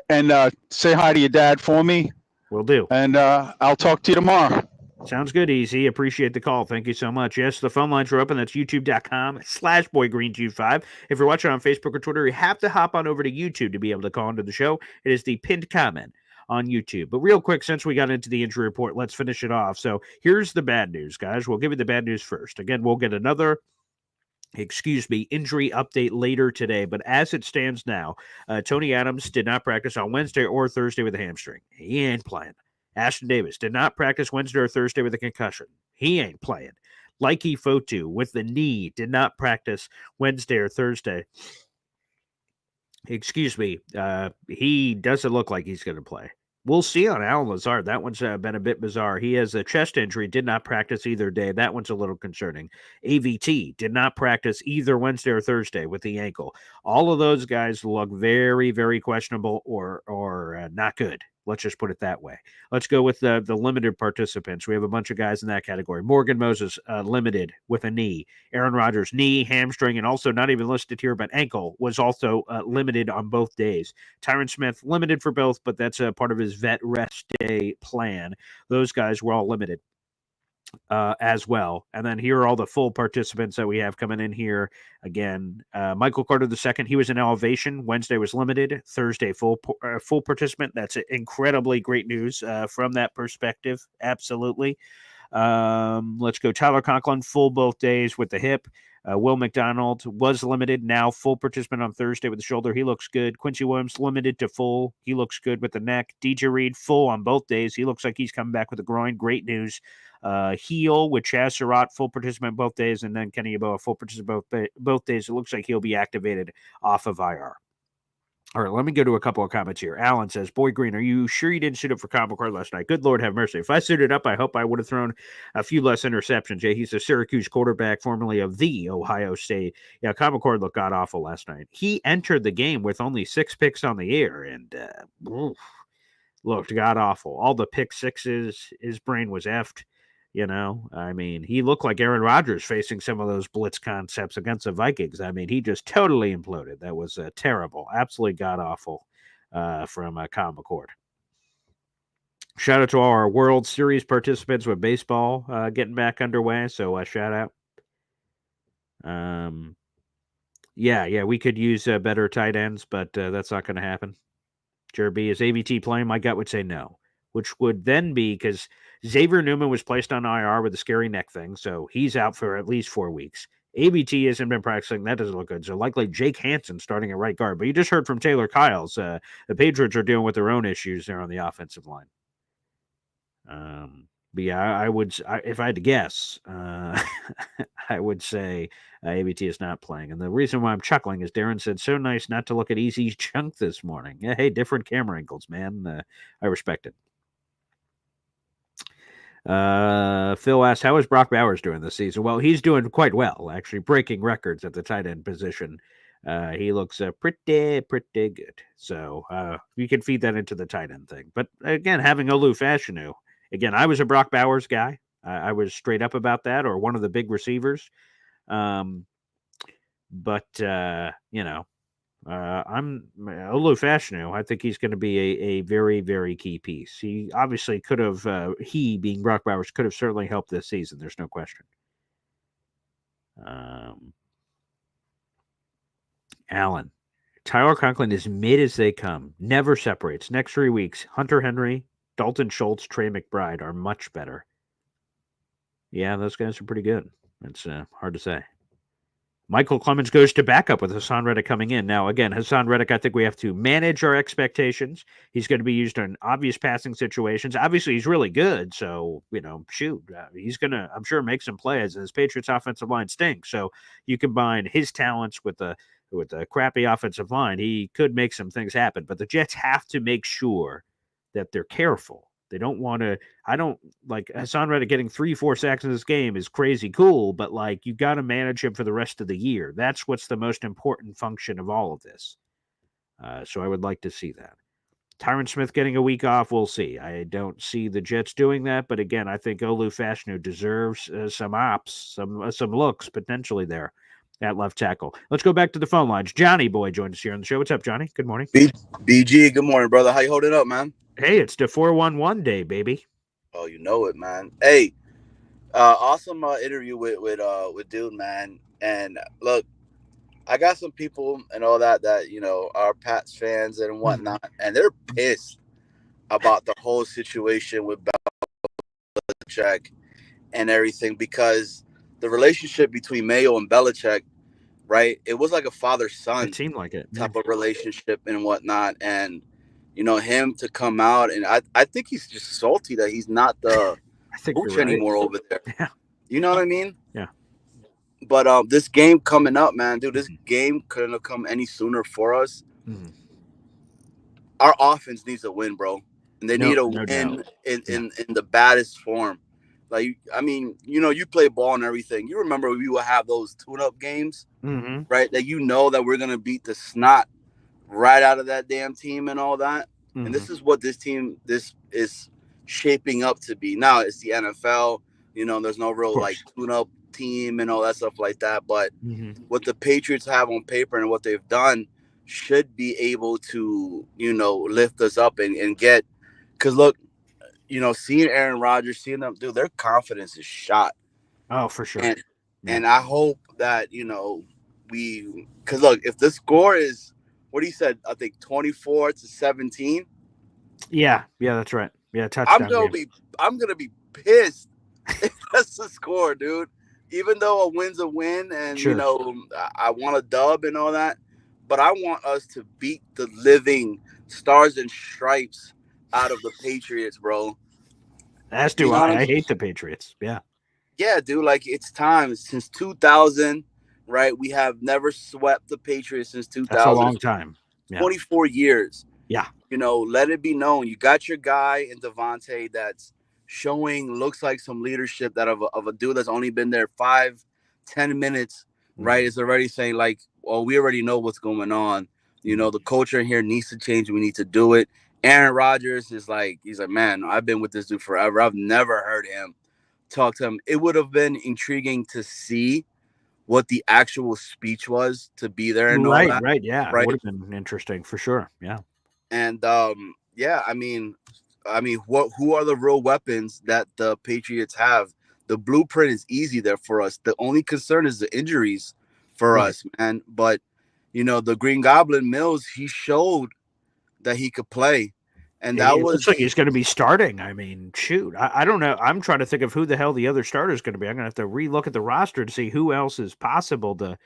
Speaker 7: and say hi to your dad for me,
Speaker 1: Will do.
Speaker 7: and I'll talk to you tomorrow.
Speaker 1: Sounds good, Easy. Appreciate the call. Thank you so much. Yes, the phone lines are open. That's youtube.com/boygreen25. If you're watching on Facebook or Twitter, you have to hop on over to YouTube to be able to call into the show. It is the pinned comment on YouTube. But real quick, since we got into the injury report, let's finish it off. So here's the bad news, guys. We'll give you the bad news first. Again, we'll get another injury update later today. But as it stands now, Tony Adams did not practice on Wednesday or Thursday with a hamstring. He ain't playing. Ashton Davis did not practice Wednesday or Thursday with a concussion. He ain't playing. Likey Fotu with the knee did not practice Wednesday or Thursday. He doesn't look like he's going to play. We'll see on Alan Lazard. That one's been a bit bizarre. He has a chest injury, did not practice either day. That one's a little concerning. AVT did not practice either Wednesday or Thursday with the ankle. All of those guys look very, very questionable or not good. Let's just put it that way. Let's go with the limited participants. We have a bunch of guys in that category. Morgan Moses, limited with a knee. Aaron Rodgers, knee, hamstring, and also not even listed here, but ankle was also limited on both days. Tyron Smith, limited for both, but that's a part of his vet rest day plan. Those guys were all limited as well. And then here are all the full participants that we have coming in here. Again, Michael Carter II, he was in elevation. Wednesday was limited. Thursday, full participant. That's incredibly great news from that perspective. Absolutely. Let's go. Tyler Conklin, full both days with the hip. Will McDonald was limited, now full participant on Thursday with the shoulder. He looks good. Quincy Williams limited to full. He looks good with the neck. DJ Reed full on both days. He looks like he's coming back with a groin. Great news. Heel with Chaz Surratt, full participant both days, and then Kenny Yeboah, full participant both days. It looks like he'll be activated off of IR. All right, let me go to a couple of comments here. Alan says, Boy Green, are you sure you didn't suit up for Comic Card last night? Good Lord have mercy. If I suited up, I hope I would have thrown a few less interceptions. Yeah, he's a Syracuse quarterback, formerly of the Ohio State. Yeah, Comic Card looked god-awful last night. He entered the game with only 6 picks on the air, and looked god-awful. All the pick sixes, his brain was effed. I mean, he looked like Aaron Rodgers facing some of those blitz concepts against the Vikings. I mean, he just totally imploded. That was terrible, absolutely god-awful from Kyle McCord. Shout out to all our World Series participants with baseball getting back underway. So shout out. Yeah, we could use better tight ends, but that's not going to happen. Jared B, is AVT playing? My gut would say no, which would then be because Xavier Newman was placed on IR with a scary neck thing, so he's out for at least 4 weeks. AVT hasn't been practicing. That doesn't look good. So likely Jake Hansen starting at right guard. But you just heard from Taylor Kyles. The Patriots are dealing with their own issues there on the offensive line. But yeah, if I had to guess, I would say AVT is not playing. And the reason why I'm chuckling is Darren said, so nice not to look at Easy's chunk this morning. Yeah, hey, different camera angles, man. I respect it. Phil asks, how is Brock Bowers doing this season? Well, he's doing quite well, actually, breaking records at the tight end position. He looks pretty good. So you can feed that into the tight end thing. But again, having Olu Fashanu, again, I was a Brock Bowers guy. I was straight up about that, or one of the big receivers. I'm Olu Fashanu. I think he's going to be a very, very key piece. He obviously could have, he being Brock Bowers, could have certainly helped this season. There's no question. Allen, Tyler Conklin is mid as they come. Never separates. Next 3 weeks, Hunter Henry, Dalton Schultz, Trey McBride are much better. Yeah, those guys are pretty good. It's hard to say. Michael Clemens goes to backup with Hassan Reddick coming in. Now, again, Hassan Reddick, I think we have to manage our expectations. He's going to be used in obvious passing situations. Obviously, he's really good. So, he's going to, I'm sure, make some plays. And his Patriots offensive line stinks. So you combine his talents with the crappy offensive line, he could make some things happen. But the Jets have to make sure that they're careful. They don't want to. I don't like Hassan Reddick getting 3-4 sacks in this game is crazy cool, but you got to manage him for the rest of the year. That's what's the most important function of all of this. So I would like to see that. Tyron Smith getting a week off, we'll see. I don't see the Jets doing that, but again, I think Olu Fashanu deserves some ops, some looks potentially there at left tackle. Let's go back to the phone lines. Johnny Boy joined us here on the show. What's up, Johnny? Good morning.
Speaker 8: BG, good morning, brother. How you holding up, man?
Speaker 1: Hey, it's the 411 day, baby.
Speaker 8: Oh, you know it, man. Hey, awesome interview with dude, man. And look, I got some people and all that are Pats fans and whatnot, and they're pissed about the whole situation with Belichick and everything because the relationship between Mayo and Belichick, right? It was like a father-son
Speaker 1: It seemed like it.
Speaker 8: type of relationship and whatnot, and him to come out, and I think he's just salty that he's not the coach anymore over there.
Speaker 1: Yeah.
Speaker 8: You know what I mean?
Speaker 1: Yeah.
Speaker 8: But this game coming up, man, dude, this game couldn't have come any sooner for us.
Speaker 1: Mm-hmm.
Speaker 8: Our offense needs a win, bro, and they need a win in the baddest form. Like, I mean, you play ball and everything. You remember we would have those tune-up games, right? That that we're gonna beat the snot right out of that damn team and all that. And this is what this is shaping up to be. Now it's the NFL. There's no real like tune-up team and all that stuff like that. But what the Patriots have on paper and what they've done should be able to, lift us up and get. Because look, seeing Aaron Rodgers, seeing them, dude, their confidence is shot.
Speaker 1: Oh, for sure.
Speaker 8: And I hope that because look, if the score is what he said, I think 24-17.
Speaker 1: Yeah, that's right. Yeah, touchdown.
Speaker 8: I'm gonna be pissed if that's the score, dude. Even though a win's a win, and I want a dub and all that, but I want us to beat the living stars and stripes out of the Patriots, bro.
Speaker 1: As do I. I hate the Patriots. Yeah.
Speaker 8: Yeah, dude. Like, it's time. Since 2000, right? We have never swept the Patriots since 2000.
Speaker 1: That's a long time. Yeah.
Speaker 8: 24 years.
Speaker 1: Yeah.
Speaker 8: Let it be known. You got your guy in Devontae that's looks like some leadership that of a dude that's only been there 5-10 minutes, right? Is already saying like, well, we already know what's going on. The culture here needs to change. We need to do it. Aaron Rodgers is like, he's like, man, I've been with this dude forever. I've never heard him talk to him. It would have been intriguing to see what the actual speech was to be there and all that.
Speaker 1: Right. Yeah. Right. It would have been interesting for sure. Yeah.
Speaker 8: And yeah, I mean, who are the real weapons that the Patriots have? The blueprint is easy there for us. The only concern is the injuries for us, man. But the Green Goblin Mills, he showed that he could play. And that
Speaker 1: looks like he's going to be starting. I mean, shoot, I don't know. I'm trying to think of who the hell the other starter is going to be. I'm going to have to relook at the roster to see who else is possible to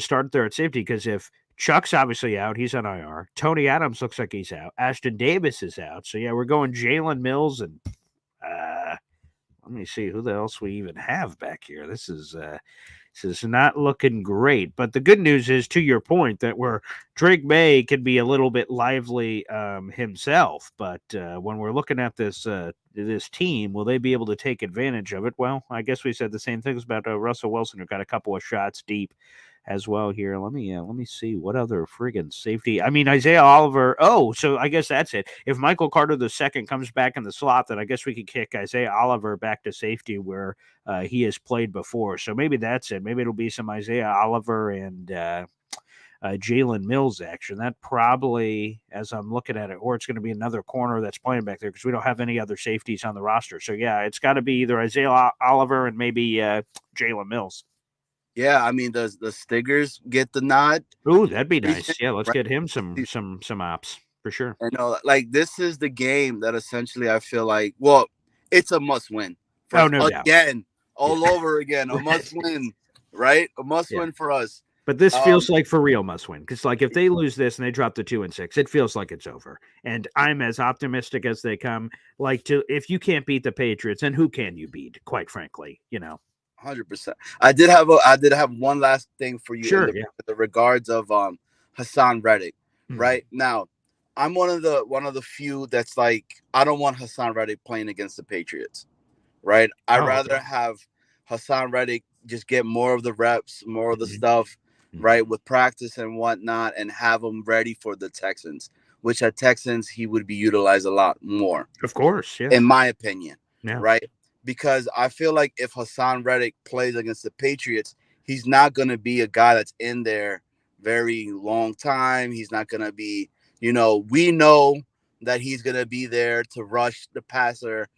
Speaker 1: start there at safety. Because if Chuck's obviously out, he's on IR. Tony Adams looks like he's out. Ashton Davis is out. So yeah, we're going Jalen Mills and let me see who the else we even have back here. This is not looking great. But the good news is, to your point, that Drake May can be a little bit lively himself. But when we're looking at this team, will they be able to take advantage of it? Well, I guess we said the same things about Russell Wilson, who got a couple of shots deep as well here. Let me see what other friggin' safety. I mean, Isaiah Oliver. Oh, so I guess that's it. If Michael Carter II comes back in the slot, then I guess we could kick Isaiah Oliver back to safety where he has played before. So maybe that's it. Maybe it'll be some Isaiah Oliver and Jalen Mills action. That probably, as I'm looking at it, or it's going to be another corner that's playing back there because we don't have any other safeties on the roster. So yeah, it's got to be either Isaiah Oliver and maybe Jalen Mills.
Speaker 8: Yeah, I mean, does the Stiggers get the nod?
Speaker 1: Ooh, that'd be nice. Yeah, let's get him some ops for sure.
Speaker 8: Like, this is the game that essentially I feel like, well, it's a must win.
Speaker 1: No doubt.
Speaker 8: Again, all over again, a must win, right? A must win for us.
Speaker 1: But this feels like for real must win because, like, if they lose this and they drop to 2-6, it feels like it's over. And I'm as optimistic as they come. Like, if you can't beat the Patriots, then who can you beat? Quite frankly,
Speaker 8: 100%. I did have one last thing for you.
Speaker 1: Sure,
Speaker 8: in the regards of Hassan Reddick. Right now, I'm one of the few that's like, I don't want Hassan Reddick playing against the Patriots. Right? I'd rather have Hassan Reddick just get more of the reps, more of the stuff, right, with practice and whatnot, and have him ready for the Texans. which at Texans he would be utilized a lot more.
Speaker 1: Of course, yeah.
Speaker 8: In my opinion,
Speaker 1: yeah.
Speaker 8: right? Because I feel like if Hassan Reddick plays against the Patriots, he's not going to be a guy that's in there very long time. He's not going to be, we know that he's going to be there to rush the passer,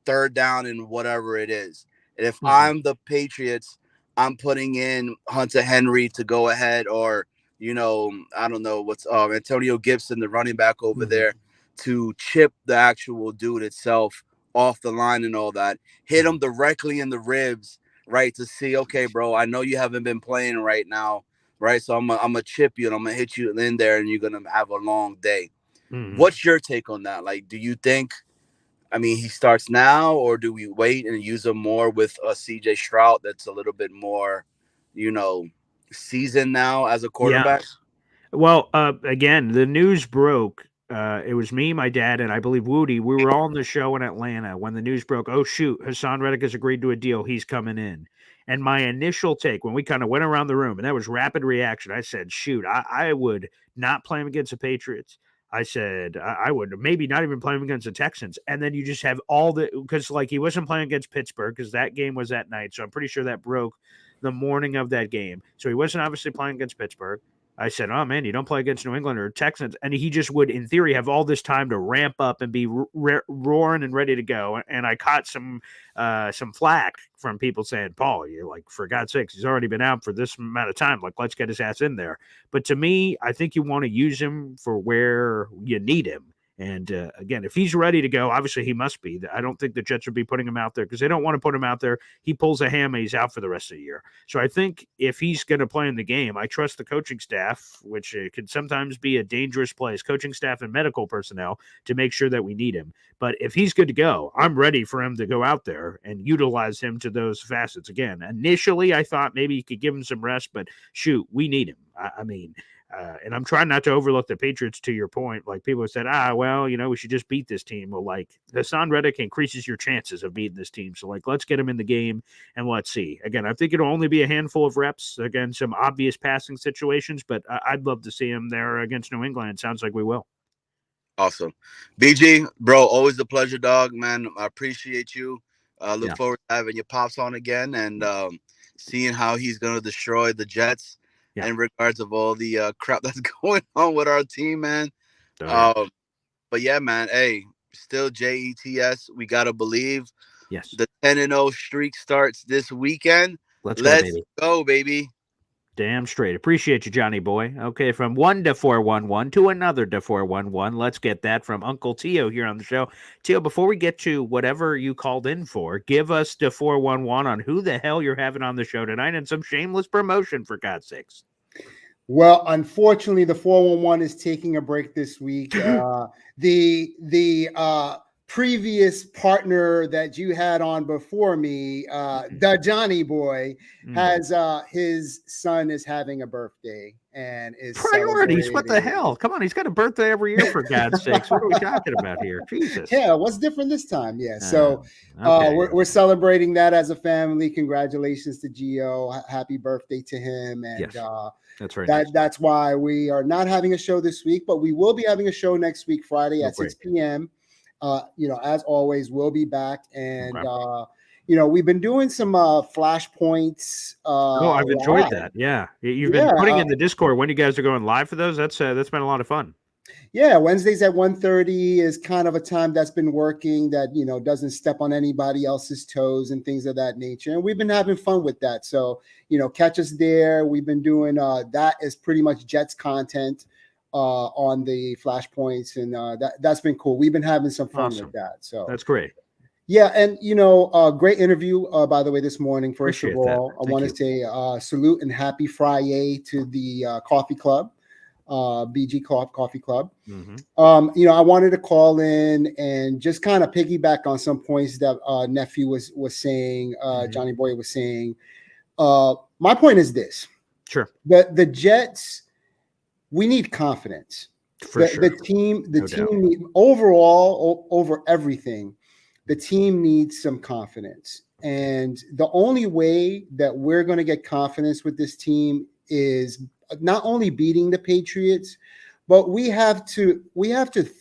Speaker 8: third down and whatever it is. And if I'm the Patriots, I'm putting in Hunter Henry to go ahead, or, I don't know what's Antonio Gibson, the running back over there, to chip the actual dude itself off the line and all that. Hit him directly in the ribs, right? To see, okay, bro, I know you haven't been playing right now, right? So I'm gonna chip you and I'm gonna hit you in there, and you're gonna have a long day. What's your take on that? Like, do you think, he starts now, or do we wait and use him more with a CJ Stroud that's a little bit more, seasoned now as a quarterback?
Speaker 1: Yeah. Well, again, the news broke. It was me, my dad, and I believe Woody. We were all on the show in Atlanta when the news broke. Oh, shoot, Hassan Reddick has agreed to a deal. He's coming in. And my initial take, when we kind of went around the room, and that was rapid reaction, I said, shoot, I would not play him against the Patriots. I said, I would maybe not even play him against the Texans. And then you just have all because he wasn't playing against Pittsburgh because that game was that night. So I'm pretty sure that broke the morning of that game. So he wasn't obviously playing against Pittsburgh. I said, oh, man, you don't play against New England or Texans. And he just would, in theory, have all this time to ramp up and be roaring and ready to go. And I caught some flack from people saying, Paul, you're like, for God's sakes, he's already been out for this amount of time. Like, let's get his ass in there. But to me, I think you want to use him for where you need him. And again, if he's ready to go, obviously he must be. I don't think the Jets would be putting him out there because they don't want to put him out there. He pulls a hammy, he's out for the rest of the year. So I think if he's going to play in the game, I trust the coaching staff, which can sometimes be a dangerous place, coaching staff and medical personnel, to make sure that we need him. But if he's good to go, I'm ready for him to go out there and utilize him to those facets. Again, initially I thought maybe you could give him some rest, but shoot, we need him. And I'm trying not to overlook the Patriots, to your point. Like, people have said, we should just beat this team. Well, like, Hassan Reddick increases your chances of beating this team. So, like, let's get him in the game and let's see. Again, I think it'll only be a handful of reps. Again, some obvious passing situations, but I'd love to see him there against New England. It sounds like we will.
Speaker 8: Awesome. BG, bro, always a pleasure, dog, man. I appreciate you. Look forward to having your pops on again and seeing how he's going to destroy the Jets. In regards of all the crap that's going on with our team, man. But yeah, man, hey, still JETS. We got to believe.
Speaker 1: Yes.
Speaker 8: The 10-0 streak starts this weekend. Let's go, baby.
Speaker 1: Damn straight. Appreciate you, Johnny boy. Okay, from 1 to 411 to another to 411. Let's get that from Uncle Tio here on the show. Tio, before we get to whatever you called in for, give us the 411 on who the hell you're having on the show tonight and some shameless promotion, for God's sakes.
Speaker 9: Well, unfortunately, the 411 is taking a break this week. The previous partner that you had on before me, the Johnny boy, has his son is having a birthday and is
Speaker 1: priorities. What the hell? Come on, he's got a birthday every year, for God's sakes. What are we talking about here? Jesus.
Speaker 9: Yeah, what's different this time? Yeah, so we're celebrating that as a family. Congratulations to Gio. Happy birthday to him. And
Speaker 1: that's right.
Speaker 9: That's why we are not having a show this week, but we will be having a show next week, Friday at 6 p.m. As always, we'll be back. And, we've been doing some flashpoints.
Speaker 1: I've enjoyed that. Yeah. You've been putting in the Discord when you guys are going live for those. That's been a lot of fun.
Speaker 9: Yeah. Wednesdays at 1:30 is kind of a time that's been working that, doesn't step on anybody else's toes and things of that nature. And we've been having fun with that. So, catch us there. We've been doing that is pretty much Jets content on the flashpoints, and that's been cool. We've been having some fun with that. So
Speaker 1: that's great.
Speaker 9: Yeah, and great interview by the way this morning. First of all, I want to say salute and happy Friday to the coffee club, BG Coffee Club. I wanted to call in and just kind of piggyback on some points that nephew was saying, Johnny Boy was saying. My point is this: the Jets. We need confidence. The team overall, over everything, the team needs some confidence. And the only way that we're going to get confidence with this team is not only beating the Patriots, but we have to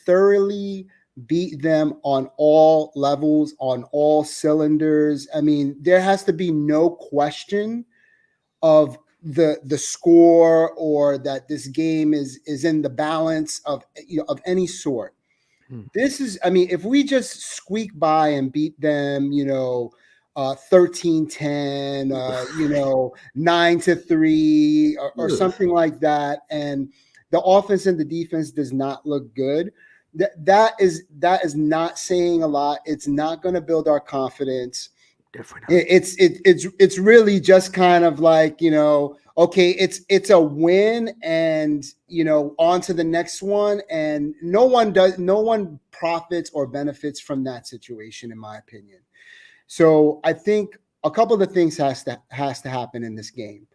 Speaker 9: thoroughly beat them on all levels, on all cylinders. I mean, there has to be no question of the score, or that this game is in the balance of, of any sort. This is, I mean, if we just squeak by and beat them, 13-10, 9-3, or something like that, and the offense and the defense does not look good, that is not saying a lot. It's not going to build our confidence. It's really just kind of like, okay, it's a win, and on to the next one, and no one profits or benefits from that situation, in my opinion. So I think a couple of things has to happen in this game.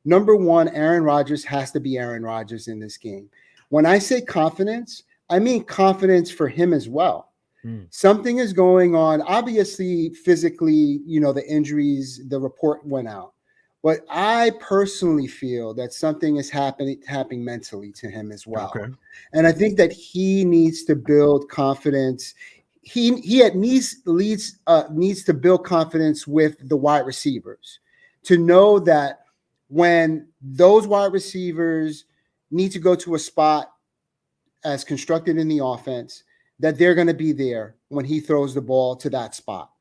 Speaker 9: Number one, Aaron Rodgers has to be Aaron Rodgers in this game. When I say confidence, I mean confidence for him as well. Something is going on. Obviously, physically, the injuries, the report went out. But I personally feel that something is happening mentally to him as well. Okay. And I think that he needs to build confidence. He at least needs to build confidence with the wide receivers, to know that when those wide receivers need to go to a spot as constructed in the offense, that they're going to be there when he throws the ball to that spot.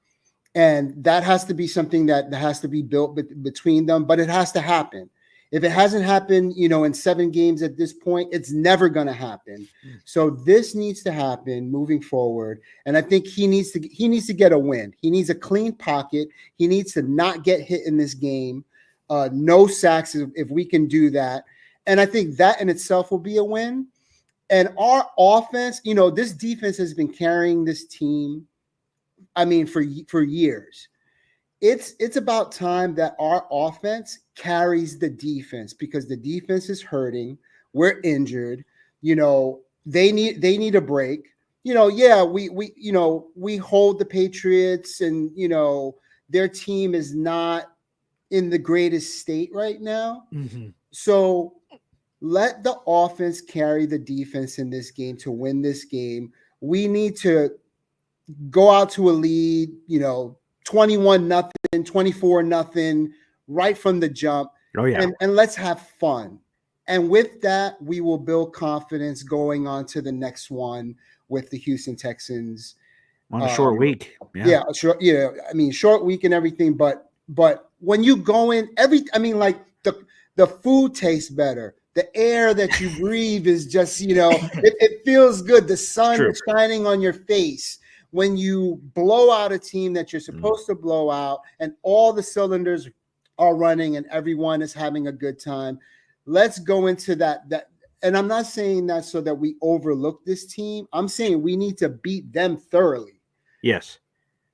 Speaker 9: And that has to be something that has to be built between them, but it has to happen. If it hasn't happened, in 7 games at this point, it's never going to happen. So this needs to happen moving forward. And I think he needs to get a win. He needs a clean pocket. He needs to not get hit in this game. No sacks if we can do that. And I think that in itself will be a win. And our offense, this defense has been carrying this team, I mean, for years. It's about time that our offense carries the defense, because the defense is hurting. We're injured. They need a break. We hold the Patriots, and their team is not in the greatest state right now. Mm-hmm. So let the offense carry the defense in this game to win this game. We need to go out to a lead, 21-0, 24-0, right from the jump. Oh, yeah. And let's have fun. And with that, we will build confidence going on to the next one with the Houston Texans.
Speaker 1: On a short week.
Speaker 9: Yeah. Short week and everything. But when you go in, the food tastes better. The air that you breathe is just, it feels good. The sun is shining on your face. When you blow out a team that you're supposed to blow out, and all the cylinders are running and everyone is having a good time, let's go into that. And I'm not saying that so that we overlook this team. I'm saying we need to beat them thoroughly.
Speaker 1: Yes.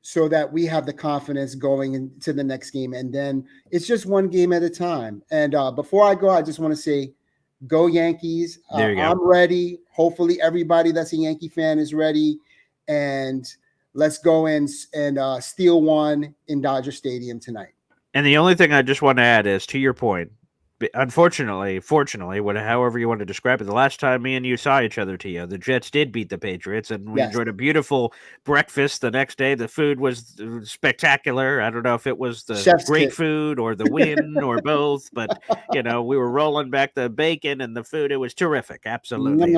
Speaker 9: So that we have the confidence going into the next game. And then it's just one game at a time. And before I go, I just want to say, go Yankees.
Speaker 1: There you go.
Speaker 9: I'm ready. Hopefully everybody that's a Yankee fan is ready. And let's go in and steal one in Dodger Stadium tonight.
Speaker 1: And the only thing I just want to add is, to your point, fortunately, however you want to describe it, the last time me and you saw each other, Tio, the Jets did beat the Patriots, and we enjoyed a beautiful breakfast the next day. The food was spectacular. I don't know if it was the
Speaker 9: Chef's
Speaker 1: great
Speaker 9: kit.
Speaker 1: food or the win or both, but we were rolling back the bacon and the food. It was terrific. Absolutely.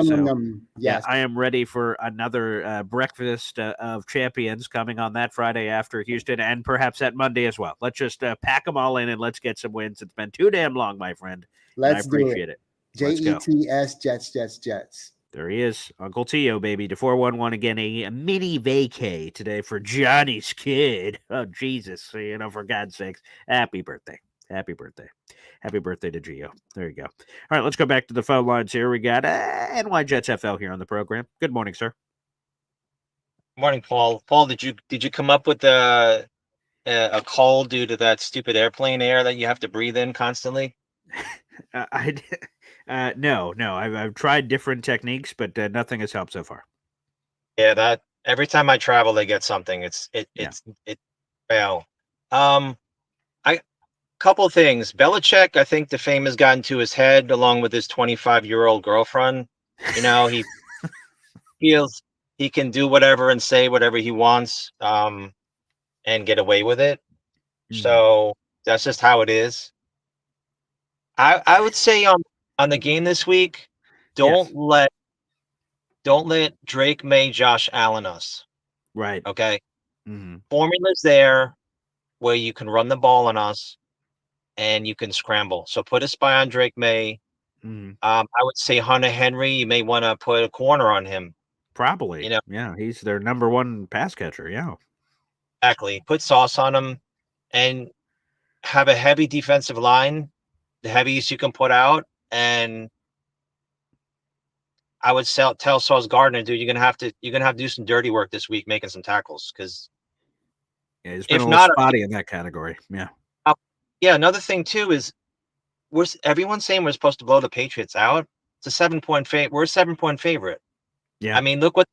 Speaker 9: Yes.
Speaker 1: I am ready for another breakfast of champions coming on that Friday after Houston, and perhaps that Monday as well. Let's just pack them all in and let's get some wins. It's been too damn long, my friend.
Speaker 9: Let's
Speaker 1: I appreciate it.
Speaker 9: JETS, Jets.
Speaker 1: There he is, Uncle Tio, baby. To 411 again, a mini vacay today for Johnny's kid. Oh, Jesus. For God's sakes. Happy birthday. Happy birthday. Happy birthday to Gio. There you go. All right, let's go back to the phone lines here. We got NY Jets FL here on the program. Good morning, sir.
Speaker 10: Morning, Paul. Paul, did you come up with a call due to that stupid airplane air that you have to breathe in constantly?
Speaker 1: No. I've tried different techniques, but nothing has helped so far.
Speaker 10: Yeah, that every time I travel, they get something. Well, couple things. Belichick, I think the fame has gotten to his head, along with his 25-year-old girlfriend. He feels he can do whatever and say whatever he wants, and get away with it. So that's just how it is. I would say on the game this week, don't let Drake May Josh Allen us.
Speaker 1: Right.
Speaker 10: Okay. Formula's there where you can run the ball on us and you can scramble. So put a spy on Drake May. I would say Hunter Henry, you may want to put a corner on him.
Speaker 1: Probably. Yeah, he's their number one pass catcher. Yeah.
Speaker 10: Exactly. Put sauce on him and have a heavy defensive line, the heaviest you can put out. And I would tell Sauce Gardner, dude, you're gonna have to do some dirty work this week, making some tackles, because
Speaker 1: he's been a little spotty in that category. Yeah.
Speaker 10: Yeah. Another thing too is everyone's saying we're supposed to blow the Patriots out. It's a 7-point favorite. We're a 7-point favorite.
Speaker 1: Yeah.
Speaker 10: I mean, look what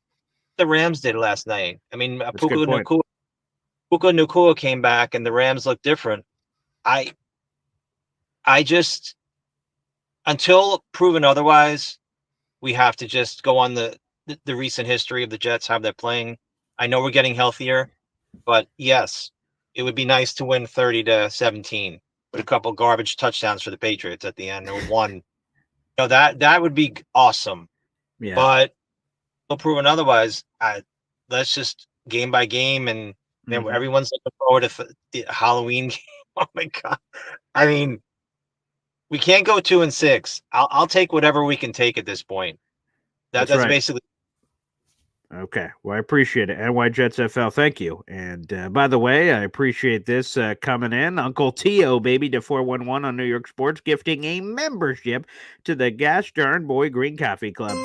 Speaker 10: the Rams did last night. I mean, Puka Nacua came back, and the Rams look different. I just, until proven otherwise, we have to just go on the recent history of the Jets, how they're playing. I know we're getting healthier, but yes, it would be nice to win 30-17 with a couple garbage touchdowns for the Patriots at the end, or one. That would be awesome.
Speaker 1: Yeah.
Speaker 10: But until proven otherwise, let's just game by game, and everyone's looking forward to the Halloween game. Oh my God! I mean, we can't go 2-6. I'll take whatever we can take at this point. That's right. Basically.
Speaker 1: Okay. Well, I appreciate it. NY Jets FL, thank you. And by the way, I appreciate this coming in. Uncle Tio, baby, to 411 on New York Sports, gifting a membership to the Gosh Darn Boy Green Coffee Club.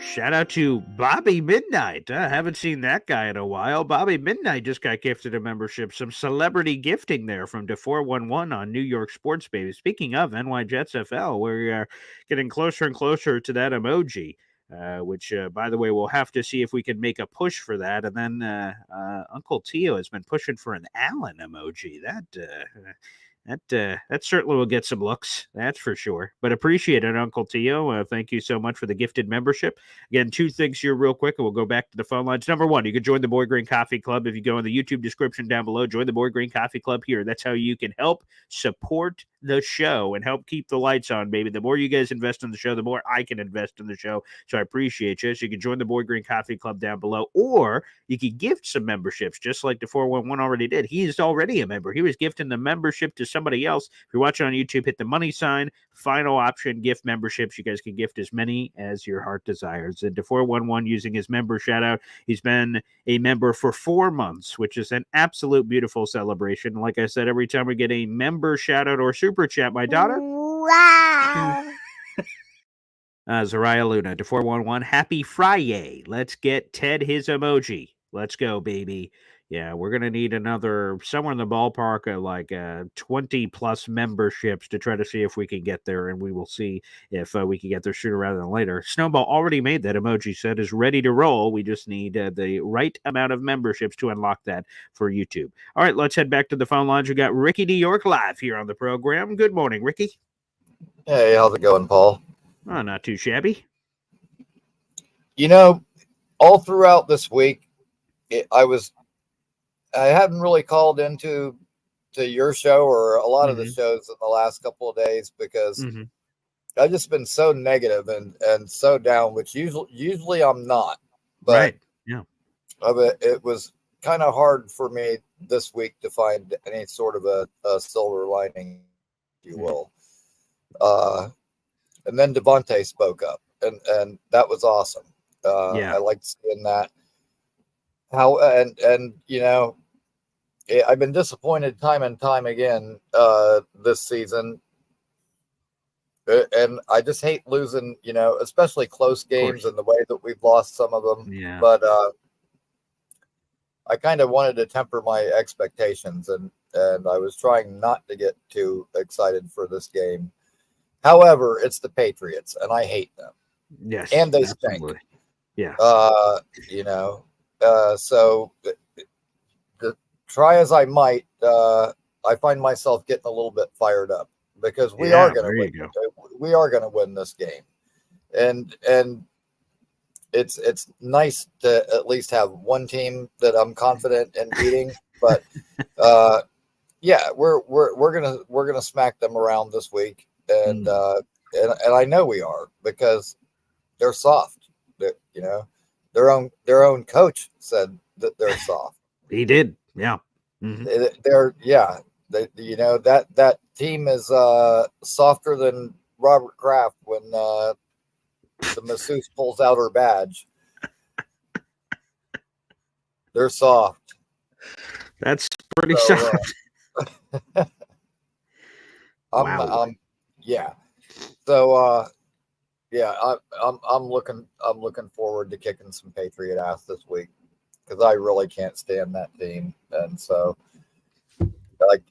Speaker 1: Shout out to Bobby Midnight. I haven't seen that guy in a while. Bobby Midnight just got gifted a membership. Some celebrity gifting there from DeFore11 on New York Sports, baby. Speaking of NY Jets FL, we're getting closer and closer to that emoji, which, by the way, we'll have to see if we can make a push for that. And then Uncle Tio has been pushing for an Allen emoji. That certainly will get some looks, that's for sure. But appreciate it, Uncle Tio. Thank you so much for the gifted membership. Again, two things here real quick, and we'll go back to the phone lines. Number one, you can join the Boy Green Coffee Club. If you go in the YouTube description down below, join the Boy Green Coffee Club here. That's how you can help support the show and help keep the lights on, baby. The more you guys invest in the show, the more I can invest in the show. So I appreciate you. So you can join the Boy Green Coffee Club down below, or you can gift some memberships, just like the 411 already did. He is already a member. He was gifting the membership to somebody else. If you're watching on YouTube, hit the money sign, final option, gift memberships. You guys can gift as many as your heart desires. And to 411 using his member shout out, he's been a member for 4 months, which is an absolute beautiful celebration. Like I said, every time we get a member shout out or super chat, my daughter.
Speaker 4: Wow.
Speaker 1: Zariah Luna to 411. Happy Friday. Let's get Ted his emoji. Let's go, baby. Yeah, we're going to need another, somewhere in the ballpark of like 20 plus memberships to try to see if we can get there, and we will see if we can get there sooner rather than later. Snowball already made that emoji set, is ready to roll. We just need the right amount of memberships to unlock that for YouTube. All right, let's head back to the phone lines. We got Ricky New York live here on the program. Good morning, Ricky.
Speaker 11: Hey, how's it going, Paul?
Speaker 1: Oh, not too shabby.
Speaker 11: All throughout this week, I hadn't really called into your show or a lot of the shows in the last couple of days because I've just been so negative and so down, which usually I'm not. But
Speaker 1: right. Yeah.
Speaker 11: It was kind of hard for me this week to find any sort of a silver lining, if you will. And then Devontae spoke up, and that was awesome. I liked seeing that. I've been disappointed time and time again this season, and I just hate losing, especially close games and the way that we've lost some of them.
Speaker 1: Yeah.
Speaker 11: But I kind of wanted to temper my expectations, and I was trying not to get too excited for this game. However, it's the Patriots, and I hate them.
Speaker 1: Yes,
Speaker 11: and they
Speaker 1: absolutely.
Speaker 11: stink.
Speaker 1: Yeah.
Speaker 11: So try as I might, I find myself getting a little bit fired up because we are going to win. We are going to win this game, and it's nice to at least have one team that I'm confident in beating. But yeah, we're gonna smack them around this week, and I know we are because they're soft. You know, their own coach said that they're soft.
Speaker 1: He did, yeah.
Speaker 11: They're you know that team is softer than Robert Kraft when the masseuse pulls out her badge. They're soft.
Speaker 1: That's pretty soft.
Speaker 11: Wow. Yeah. So yeah, I'm looking forward to kicking some Patriot ass this week because I really can't stand that team, and so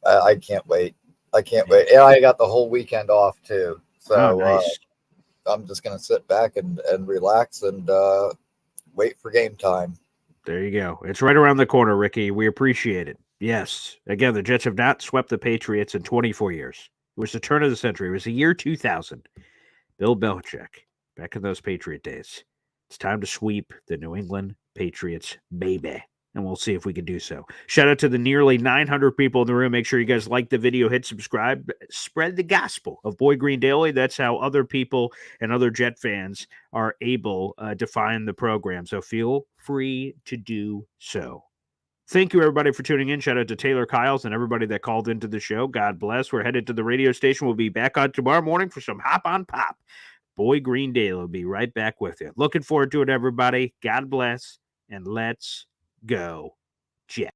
Speaker 11: I can't wait. I can't wait, and I got the whole weekend off too. So
Speaker 1: nice.
Speaker 11: I'm just gonna sit back and relax and wait for game time.
Speaker 1: There you go. It's right around the corner, Ricky. We appreciate it. Yes. Again, the Jets have not swept the Patriots in 24 years. It was the turn of the century. It was the year 2000. Bill Belichick, back in those Patriot days. It's time to sweep the New England Patriots, baby. And we'll see if we can do so. Shout out to the nearly 900 people in the room. Make sure you guys like the video, hit subscribe, spread the gospel of Boy Green Daily. That's how other people and other Jet fans are able to find the program. So feel free to do so. Thank you, everybody, for tuning in. Shout out to Taylor Kyles and everybody that called into the show. God bless. We're headed to the radio station. We'll be back on tomorrow morning for some Hop on Pop. Boy Green Daily will be right back with you. Looking forward to it, everybody. God bless, and let's go Jets.